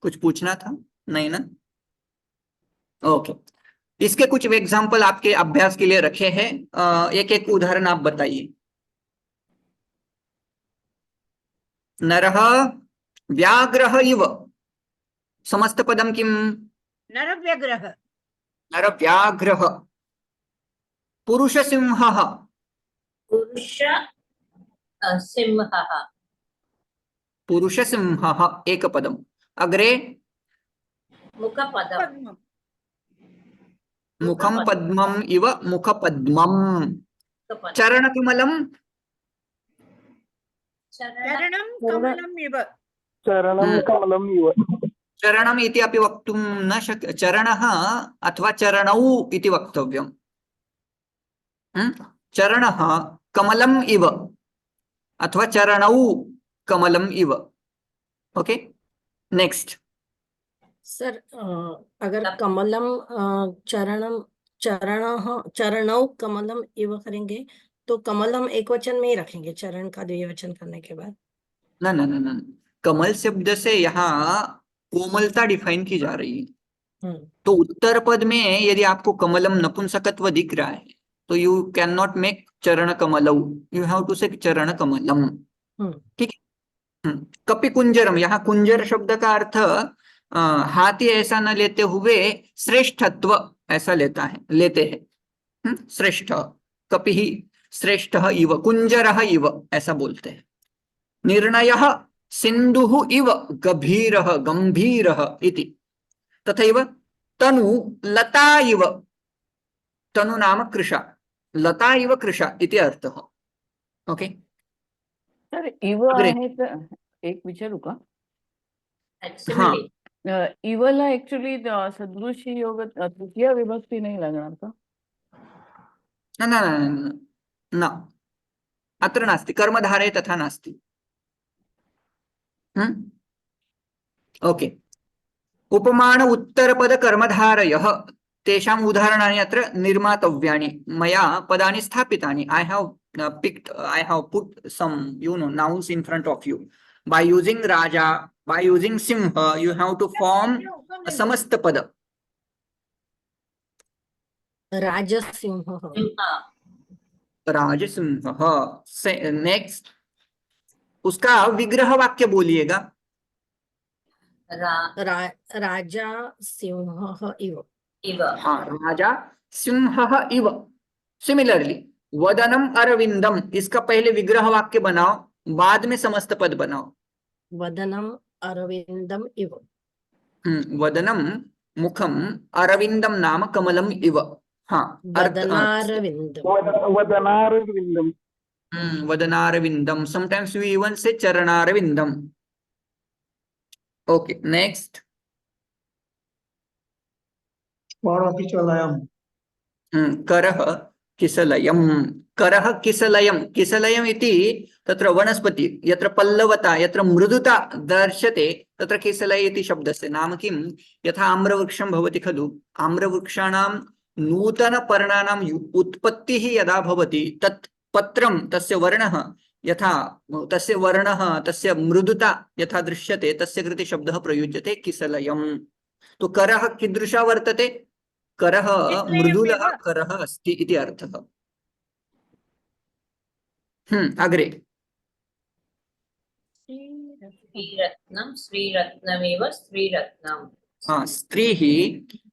कुछ पूछना था? नहीं ना? ओके. इसके कुछ एग्जाम्पल आपके अभ्यास के लिए रखे हैं. एक एक उदाहरण आप बताइए. नरः व्याघ्रः इव, समस्त पदम किम? नरव्यग्रह। नरव्याघ्रः. पुरुषसिंहः. पुरुष सिंहः पुरुषसिंहः एक पदम. अग्रे. मुखपदम् पद्मम्। मुखम पद्मम इव मुखपद्मम. चरणकमलम. चरणं कमलम् इव। चरणं कमलम् इव. चरणम इति अपि वक्तुं न शक्य, चरणः अथवा चरणौ इति वक्तव्यम्. चरणः कमलम् इव अथवा चरणौ कमलम् इव. ओके. नेक्स्ट. सर अगर कमलम चरणौ कमलम इव करेंगे तो कमलम एक वचन में ही रखेंगे, चरण का द्विवचन करने के बाद. ना ना ना ना, कमल शब्द से यहाँ कोमलता डिफाइन की जा रही है. तो उत्तर पद में यदि आपको कमलम नपुंसकत्व दिख रहा है, तो यू कैन नॉट मेक चरण कमलौ, यू हैव टू से चरण कमलम. ठीक है. कपि कुंजरम, यहाँ कुंजर शब्द का अर्थ हाथी ऐसा न लेते हुए श्रेष्ठत्व ऐसा लेते हैं. श्रेष्ठ, कपि ही श्रेष्ठ इव, कुंजरः इव ऐसा बोलते हैं. निर्णयः सिन्धुः इव गभीरः गंभीरः इति. तथैव तनु लता इव, तनु नाम कृशा, लता इव कृशा इति अर्थः. ओके. तर इव आहे तर एक विचारू का? हाँ. इवला ऍक्च्युली सदृश योग तृतीय विभक्ती नाही लागणार का? न न न न, अत्र नास्ति, कर्मधारे तथा नास्ति. ओके. उपमान उत्तरपद कर्मधारयः तेषाम् उदाहरणानि अत्र निर्मातव्यानि. मया पदानि स्थापितानि. I have put some nouns in front of you. By using Raja, by using Simha, you have to form a samasta pada. राजसिंहः. राजसिंहः. नेक्स्ट. उसका विग्रह वाक्य बोलिएगा. राजा सिंहः इव. हाँ, राजा सिंहः इव. सिमिलरली वदनम अरविंदम, इसका पहले विग्रह वाक्य बनाओ, बाद में समस्त पद बनाओ. वदनम अरविंदम इव. वदनम मुखम अरविंदम नाम कमलम इव. हाँ, वदनारविंदम. वदनारविंदम. वदनारविंदम. समटाइम्स वी इवन से चरणारविंदम. ओके. नेक्स्ट. करः किसलयम. करः किसलयम. किसलयम इति तत्र वनस्पति यत्र पल्लवता यत्र मृदुता दर्श्यते तत्र किसलय इति शब्दस्य नाम किं? यथा आम्रवृक्षं भवति खलु, आम्रवृक्षाणां नूतन पर्णानां उत्पत्तिः यदा भवति, तत् पत्रं तस्य वर्णः यथा तस्य वर्णः तस्य मृदुता यथा दृश्यते तस्य कृते शब्दः प्रयुज्यते किसलयम्। तो करः कीदृशः वर्तते, करः मृदुलः किसलयमिव। करः अस्ति इति अर्थः। अग्रे श्रीरत्नं श्रीरत्नमिव स्त्रीरत्नम्। स्त्रीः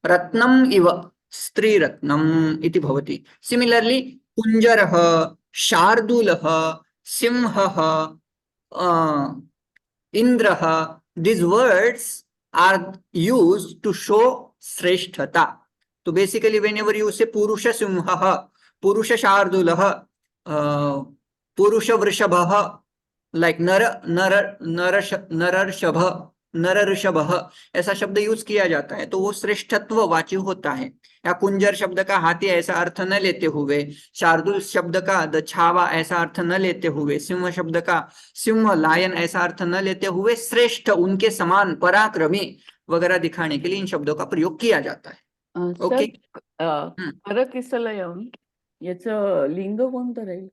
रत्नम् इव स्त्रीरत्नम् इति भवति। सिमिलर्ली कुञ्जरः, शार्दूलः, सिंहः, इंद्रः, these words are used to show श्रेष्ठता। तो बेसिकली whenever you say पुरुष सिंहः, पुरुष शार्दूलः, पुरुष वृषभः, like नर ऋषभः, ऐसा शब्द यूज किया जाता है तो वो श्रेष्ठत्व वाची होता है। या कुंजर शब्द का हाथी ऐसा अर्थ न लेते हुए, शार्दुल शब्द का दछावा ऐसा अर्थ न लेते हुए, सिंह शब्द का सिंह लायन ऐसा अर्थ न लेते हुए श्रेष्ठ, उनके समान, पराक्रमी वगैरह दिखाने के लिए इन शब्दों का प्रयोग किया जाता है। ओके, परकिसलयम याचं लिंग कोणतं राहील?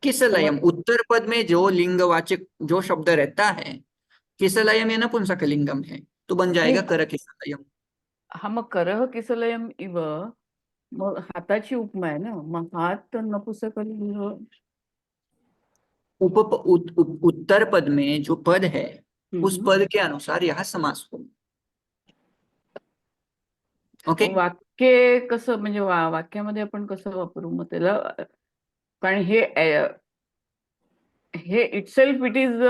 किसलयम उत्तर पद में जो लिंगवाचक जो शब्द रहता है, किसलयम ये नपुंसकलिंगम है तो बन जाएगा कर किसलयम। हा, मग करह किसलयम इव, मग हाताची उपमा आहे ना, मग हात नपुंसकलिंग. उत्तर पद में जो पद है उस हम्म. पद के अनुसार यह समास हो। ओके, वाक्य कसं म्हणजे वाक्यामध्ये आपण कसं वापरू मग त्याला, कारण हे इटसेल्फ इट इज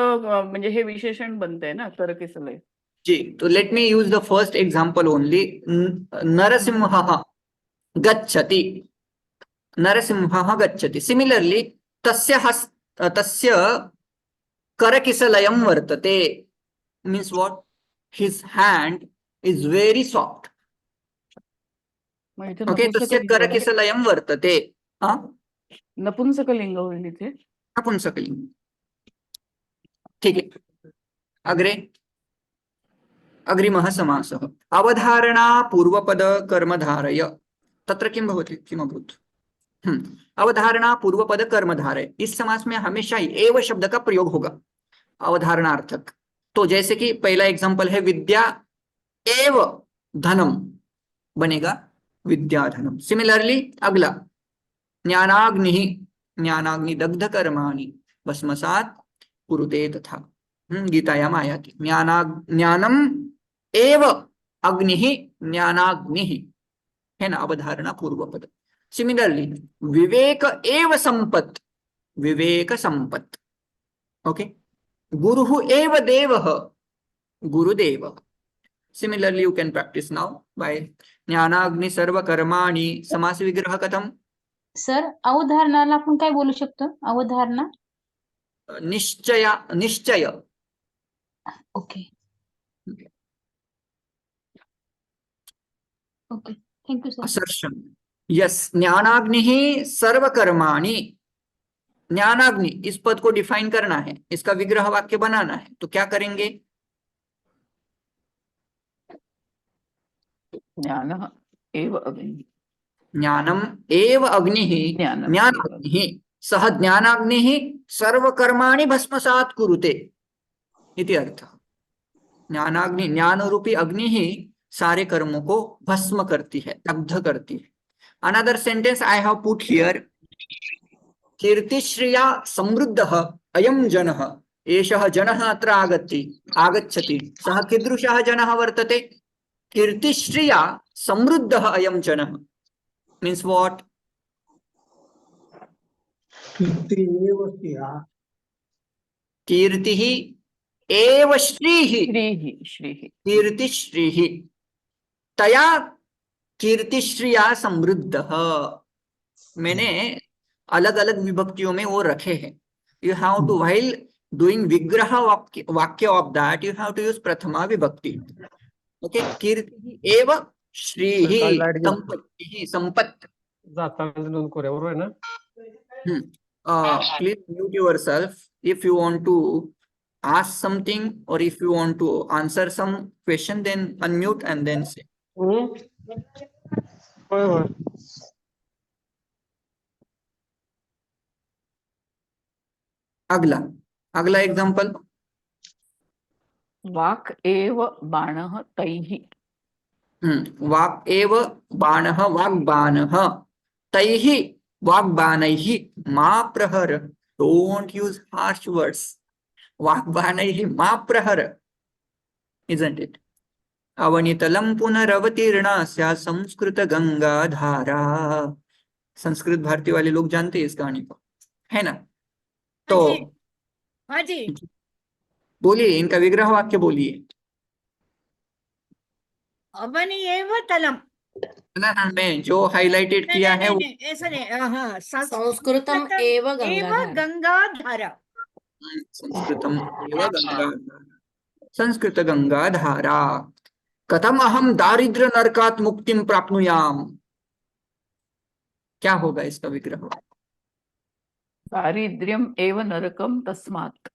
म्हणजे हे विशेषण बनतंय ना कर किसलय. जी, तो let me use the first example only. नरसिंहः गच्छति, नरसिंहः गच्छति। सिमिलरली तस्य करकिसलयं वर्तते, means what, his hand is very soft. मग इथे ओके, तस्य करकिसलयं वर्तते। नपुंसकलिंग होईल इथे. नपुंसकलिंग, ठीक है। अग्रे अग्रिमः समासः अवधारणा पूर्वपद कर्मधारय। तत्र किं भवति, किम् अभूत्? अवधारणा पूर्वपद कर्मधारय, इस समास में हमेशा एव शब्द का प्रयोग होगा अवधारणार्थक। तो जैसे कि पहला एग्जांपल है विद्या एव धनम, बनेगा विद्या धनम। सिमिलरली अगला ज्ञानाग्नि, ज्ञानाग्नि दग्ध कर्माणि भस्मसात् कुरुते तथा, गीतायाम आयाति ज्ञानम एव अग्निः ज्ञानाग्निः, है ना, अवधारणा पूर्वपद। सिमिलरली विवेक एव संपत्, विवेक संपत्। ओके, गुरुः एव देवः, गुरुदेवः। Similarly you can practice now by ज्ञानाग्नि सर्वकर्माणि, समास विग्रह कथम? सर अवधारणाला आपण काय बोलू शकतो? अवधारणा निश्चय, निश्चय। Okay okay, thank you sir. Assertion, yes, ज्ञानाग्नि सर्वकर्माणि। ज्ञानाग्नि, इस पद को डिफाइन करना है, इसका विग्रह वाक्य बनाना है, तो क्या करेंगे? ज्ञानः एव अग्निः, ज्ञानम एव अग्निः ज्ञानाग्निः, सह ज्ञानाग्निः सर्वकर्माणि भस्मसात् कुरुते इति अर्थः। ज्ञानाग्नि, ज्ञान रूपी अग्नि ही सारे कर्मों को भस्म करती है, दग्ध करती है। Another sentence I have put here, कीर्तिश्रिया समृद्धः अयं जनः, एषः जनः अत्र आगच्छति, सः कीदृशः जनः वर्तते? कीर्तिश्रिया समृद्धः अयं जनः, मीन्स व्हाट? कीर्तिः एव श्रीः, श्रीः कीर्तिश्रीः, तया कीर्तिश्रिया समृद्धः। मैंने अलग अलग विभक्तियों में वो रखे हैं। You have to, while doing विग्रह वाक्य of that, you have to use प्रथमा विभक्ति। ओके, कीर्ति एव श्रीः, संपत्तिः, संपत्। जाताना दोन कोऱ्या बरोबर आहे ना. Please mute yourself if you want to ask something or if you want to answer some question, then unmute and then say. होय होय. अगला अगला एग्जाम्पल। वाक् एव बाणः तैः। वाक् एव बाणः वाग्बाणः तैः वाग्बाणैः मा प्रहर। Don't use harsh words. वाग्बाणैः मा प्रहर, isn't it? अवनितलं पुनरवतीर्णा स्यात् संस्कृत गंगा धारा। संस्कृत भारती वाले लोग जानते हैं इस कहानी को, है ना? तो हाँ जी, हाँ जी। बोलिए, इनका विग्रह वाक्य बोलिए। अवनि एव तलम। ना, मैं जो हाईलाइटेड नहीं किया नहीं है नहीं वो नहीं, ऐसा नहीं। हाँ, संस्कृतम एव एव गंगाधारा। गंगाधारा। संस्कृतम एव गंगा, संस्कृत गंगाधारा। कथम अहम दारिद्र्य नरकात् मुक्तिम प्राप्नुयाम। क्या होगा इसका विग्रह? दारिद्र्यम् एव नरकं तस्मात्।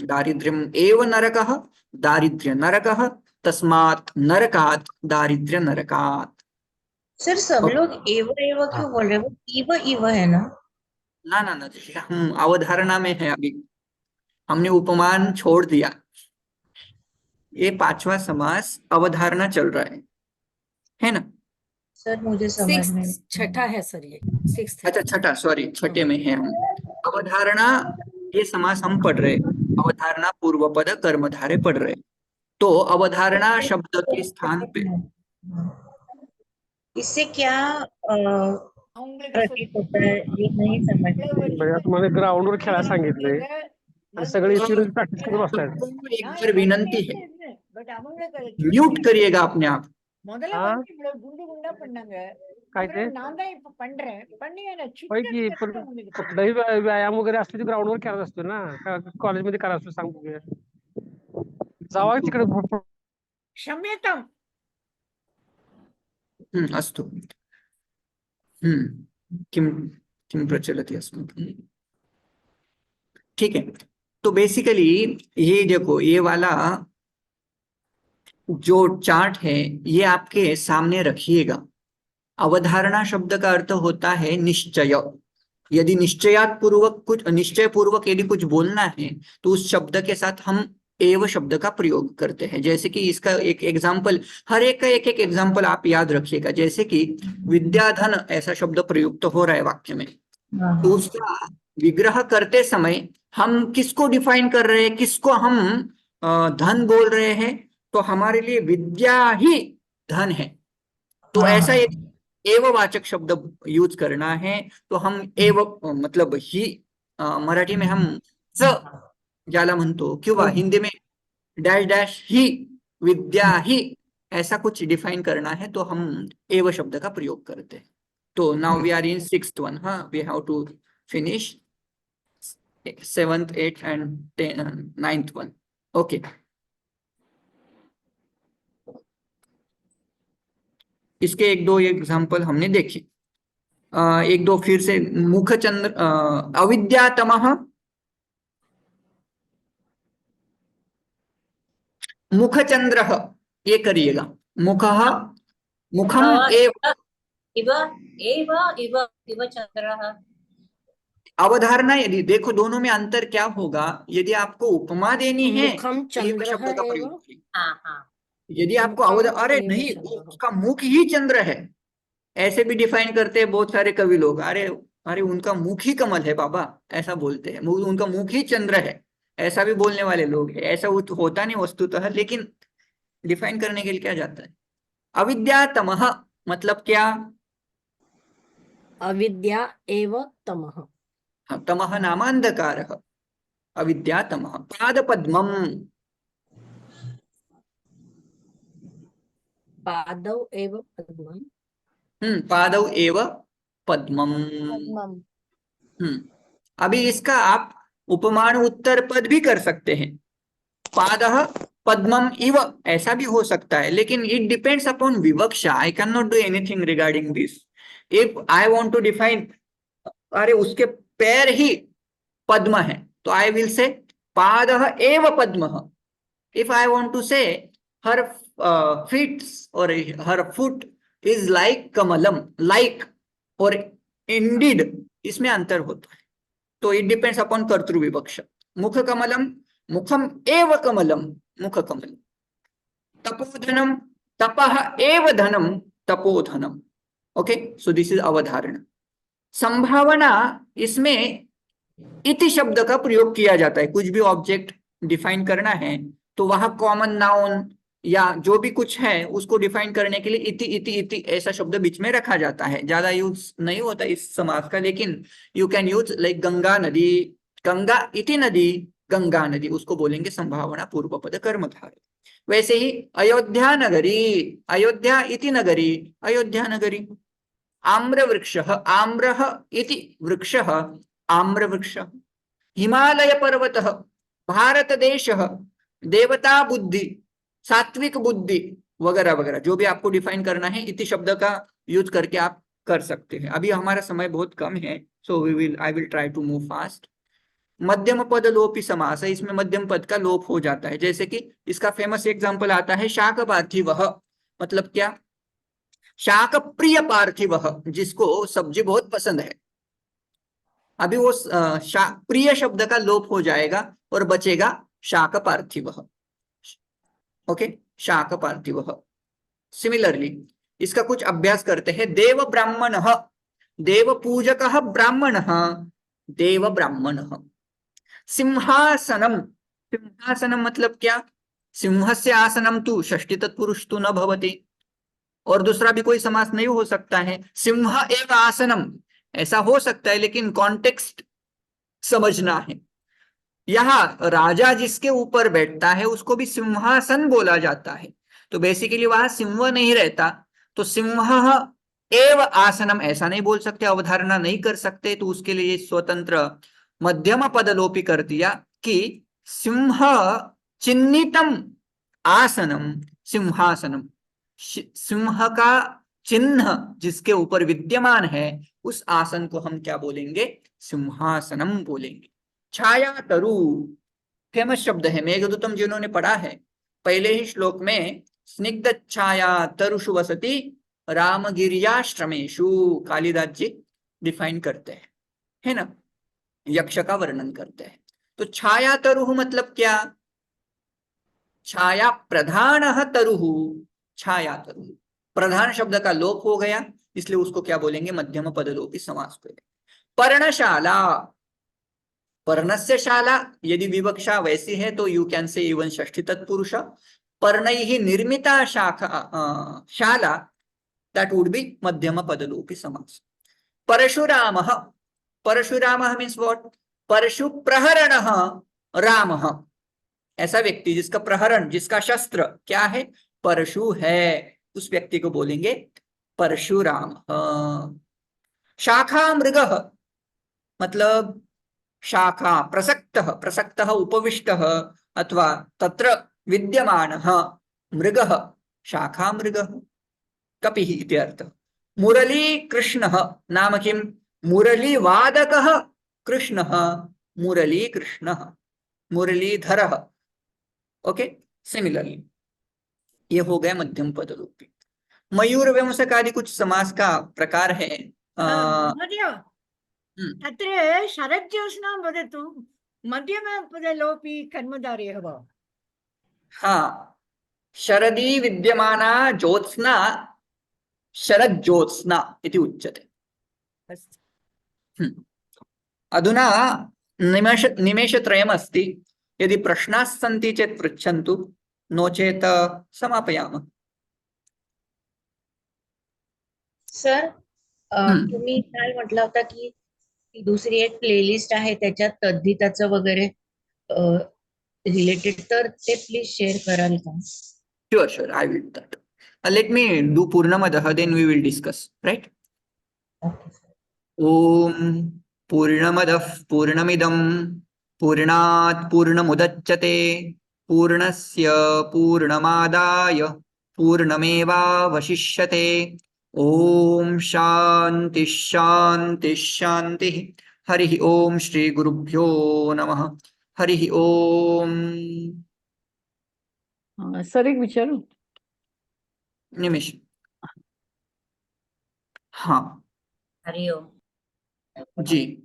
दारिद्र्यम एव नरकः, दारिद्र्य नरकः, तस्मात् नरकात् दारिद्र्य नरकात्। सर सब लोग एव एव क्यों बोल रहे हैं? वो इव इव है ना? ना, हम अवधारणा में है अभी, हमने उपमान छोड़ दिया। ये पांचवा समास अवधारणा चल रहा है ना? सर मुझे समझ में सिक्स छठा है सर, ये सिक्स है। अच्छा छठा, सॉरी, छठे में है हम। अवधारणा ये समास हम पढ़ रहे, अवधारणा पूर्व पद कर्मधारे पढ़ रहे। तो अवधारणा शब्द के स्थान पे इससे क्या प्रतीत होता है ये नहीं समझ में। भैया तुम्हाला ग्राउंडवर खेळायला सांगितलंय आणि सगळे इथे प्रॅक्टिस करत बसतायत. सबको एक बार विनंती है, म्यूट करिएगा अपने आप। முதல்ல हाँ? வந்து இவ்வளவு குண்டு குண்டா பண்ணாங்க. काय ते அப்புறம் நான் தான் இப்ப பண்றேன். பண்ணி என்ன होय की சிக்கन पण உங்களுக்கு. कुठलाही व्यायाम वगैरे असतो ते ग्राउंडवर खेळत असतो ना, कॉलेजमध्ये करा असतो सांग बघूया. जावा तिकडे क्षम्यताम. अस्तु। किम किम प्रचलति अस्माकं। ठीक है, तो बेसिकली ये देखो, ये वाला जो चार्ट है ये आपके सामने रखिएगा। अवधारणा शब्द का अर्थ होता है निश्चय। यदि निश्चयात पूर्वक कुछ, निश्चय पूर्वक यदि कुछ बोलना है तो उस शब्द के साथ हम एव शब्द का प्रयोग करते हैं। जैसे कि इसका एक एग्जाम्पल, हर एक का एक एक एग्जाम्पल आप याद रखिएगा। जैसे कि विद्याधन ऐसा शब्द प्रयुक्त हो रहा है वाक्य में, तो उसका विग्रह करते समय हम किसको डिफाइन कर रहे हैं, किसको हम धन बोल रहे हैं, तो हमारे लिए विद्या ही धन है। तो ऐसा यदि एववाचक शब्द यूज करना है तो हम एव मतलब ही, मराठी में हम च ज्याला म्हणतो, किंवा हिंदी में डैश डैश ही, विद्या ही, ऐसा कुछ डिफाइन करना है तो हम एव शब्द का प्रयोग करते हैं। तो now we are in 6th one. हाँ, we have to finish 7th, 8th and 9th one. Okay, इसके एक दो एग्जाम्पल हमने देखे। एक दो फिर से, मुखचंद्र, अविद्यातमः, मुखचंद्रः, ये करिएगा। मुखः, मुखम एव, इव एव इव इव चंद्रः। अवधारणा यदि देखो, दोनों में अंतर क्या होगा। यदि आपको उपमा देनी है मुखम तो एव चंद्रः शब्द का एव। प्रयोग करिए। हाँ हाँ। यदि आपको अरे एव नहीं, चंद्रः। उसका मुख ही चंद्र है, ऐसे भी डिफाइन करते हैं बहुत सारे कवि लोग। अरे अरे उनका मुख ही कमल है बाबा, ऐसा बोलते हैं। उनका मुख ही चंद्र है, ऐसा भी बोलने वाले लोग हैं। ऐसा होता नहीं वस्तुतः, लेकिन डिफाइन करने के लिए क्या जाता है। अविद्यातमः मतलब क्या? अविद्या एव तमः। हाँ, तमः नाम अंधकारः, अविद्यातमः। पादपद्मम्, पादौ एव पद्मम्। पादौ एव पद्मम्। अभी इसका आप उपमान उत्तर पद भी कर सकते हैं। पादः पद्मम इव, ऐसा भी हो सकता है, लेकिन इट डिपेंड्स अपॉन विवक्षा। I can not do anything regarding this. If I want to define, अरे उसके पैर ही पद्म है, तो आई विल से पादः एव पद्मः। इफ आई वांट टू से हर फीट और her foot is like Kamalam, like और इंडीड, इसमें अंतर होता है। तो इट डिपेंड्स अपॉन कर्तृविवक्ष. मुखकमलम, मुखम एव कमलम, मुखकमलम. तपोधनम, तपः एव धनम, तपोधनम. ओके, सो दिस इज अवधारणा. संभावना, इसमें इति शब्द का प्रयोग किया जाता है. कुछ भी ऑब्जेक्ट डिफाइन करना है तो वहां कॉमन नाउन या जो भी कुछ है उसको डिफाइन करने के लिए इति इति इति ऐसा शब्द बीच में रखा जाता है. ज्यादा यूज नहीं होता इस समास का, लेकिन you can use like Ganga नदी, गंगा इति नदी, गंगा नदी, उसको बोलेंगे संभावना पूर्व पद कर्मधारय. वैसे ही अयोध्या नगरी, अयोध्या इति नगरी, अयोध्या नगरी. आम्र वृक्ष, आम्रः इति वृक्षः, आम्र वृक्ष. हिमालय पर्वत, भारत देश, देवता बुद्धि, सात्विक बुद्धि, वगैरह वगैरह. जो भी आपको डिफाइन करना है इति शब्द का यूज करके आप कर सकते हैं. अभी हमारा समय बहुत कम है, so I will try to move fast. मध्यम पद लोपी समास है, इसमें मध्यम पद का लोप हो जाता है. जैसे कि इसका फेमस एग्जांपल आता है शाक पार्थिवः. मतलब क्या? शाक प्रिय पार्थिवः, जिसको सब्जी बहुत पसंद है. अभी वो प्रिय शब्द का लोप हो जाएगा और बचेगा शाक पार्थिवः. ओके, शाक पार्थिवः. सिमिलरली इसका कुछ अभ्यास करते हैं. देव ब्राह्मणः, देव पूजकः ब्राह्मणः, देव ब्राह्मणः. सिंहासनम, सिंहासनम मतलब क्या? सिंहस्य आसनम तु षष्ठी तत्पुरुष तु न भवति. और दूसरा भी कोई समास नहीं हो सकता है. सिंह एव आसनम ऐसा हो सकता है, लेकिन कॉन्टेक्स्ट समझना है. यहाँ राजा जिसके ऊपर बैठता है उसको भी सिंहासन बोला जाता है. तो बेसिकली वहां सिंह नहीं रहता, तो सिंह एव आसनम ऐसा नहीं बोल सकते, अवधारणा नहीं कर सकते. तो उसके लिए स्वतंत्र मध्यम पदलोपी कर दिया कि सिंह चिन्हितम आसनम सिंहासनम. सिंह का चिन्ह जिसके ऊपर विद्यमान है उस आसन को हम क्या बोलेंगे? सिंहासनम बोलेंगे. छाया तरु फेमस शब्द है, मेघदूतम जिन्होंने पढ़ा है पहले ही श्लोक में, स्निग्ध छाया तरुषु वसति रामगिरियाश्रमेषु, कालिदास जी डिफाइन करते हैं, है ना, यक्ष का वर्णन करते हैं. तो छाया तरुः मतलब क्या? छाया प्रधान तरुः, छाया तरुः. प्रधान शब्द का लोप हो गया, इसलिए उसको क्या बोलेंगे? मध्यम पदलोपी समास को. पर्णशाला, पर्णस्य शाला यदि विवक्षा वैसी है तो यू कैन से इवन षष्ठी तत्पुरुष. पर्णैः निर्मिता शाखा शाला, दैट वुड बी मध्यम पदलोपी समास. परशुरामः, परशुरामः मीन्स व्हाट? परशु प्रहरणः रामः. ऐसा व्यक्ति जिसका प्रहरण, जिसका शस्त्र क्या है? परशु है, उस व्यक्ति को बोलेंगे परशुराम. शाखा मृगः मतलब शाखा प्रसक्तः, प्रसक्तः उपविष्टः अथवा तत्र विद्यमानः मृगः, शाखा मृगः. कपिः इति अर्थः. मुरली कृष्णः नाम किं? मुरलीवादकः कृष्णः, मुरली कृष्णः, मुरलीधरः. ओके, सिमिलरली ये हो गया मध्यम पदलोपी. मयूर व्यंसक आदि कुछ समास का प्रकार है. महोदय, अत्र शरज्योत्स्ना वदतु, मध्यमपदलोपी कर्मधारयः वा? हाँ, शरदी विद्यमाना ज्योत्स्ना शरज्योत्स्ना इति उच्यते. अधुना निमेषत्रयम् अस्ति. यदि प्रश्नाः सन्ति चेत् पृच्छन्तु, नो चेत् समापयामः. सर तुम्ही काल म्हटलं होता की ती दुसरी एक प्लेलिस्ट आहे त्याच्यात तद्धिताचं वगैरे रिलेटेड, तर ते प्लीज शेअर कराल का? Sure, sure, I will do that. Let me do Purnamadah, then we will discuss, right? Okay, sir. Om Purnamadah Purnamidam Purnat Purnamudachyate Purnasya Purnamadaya Purnameva Vashishyate. Om Shanti Shanti Shanti. Harihi Om Shri Gurubhyo Namah. Harihi Om. Sir एक विचारू? निमिष. हाँ हरिओम. जी.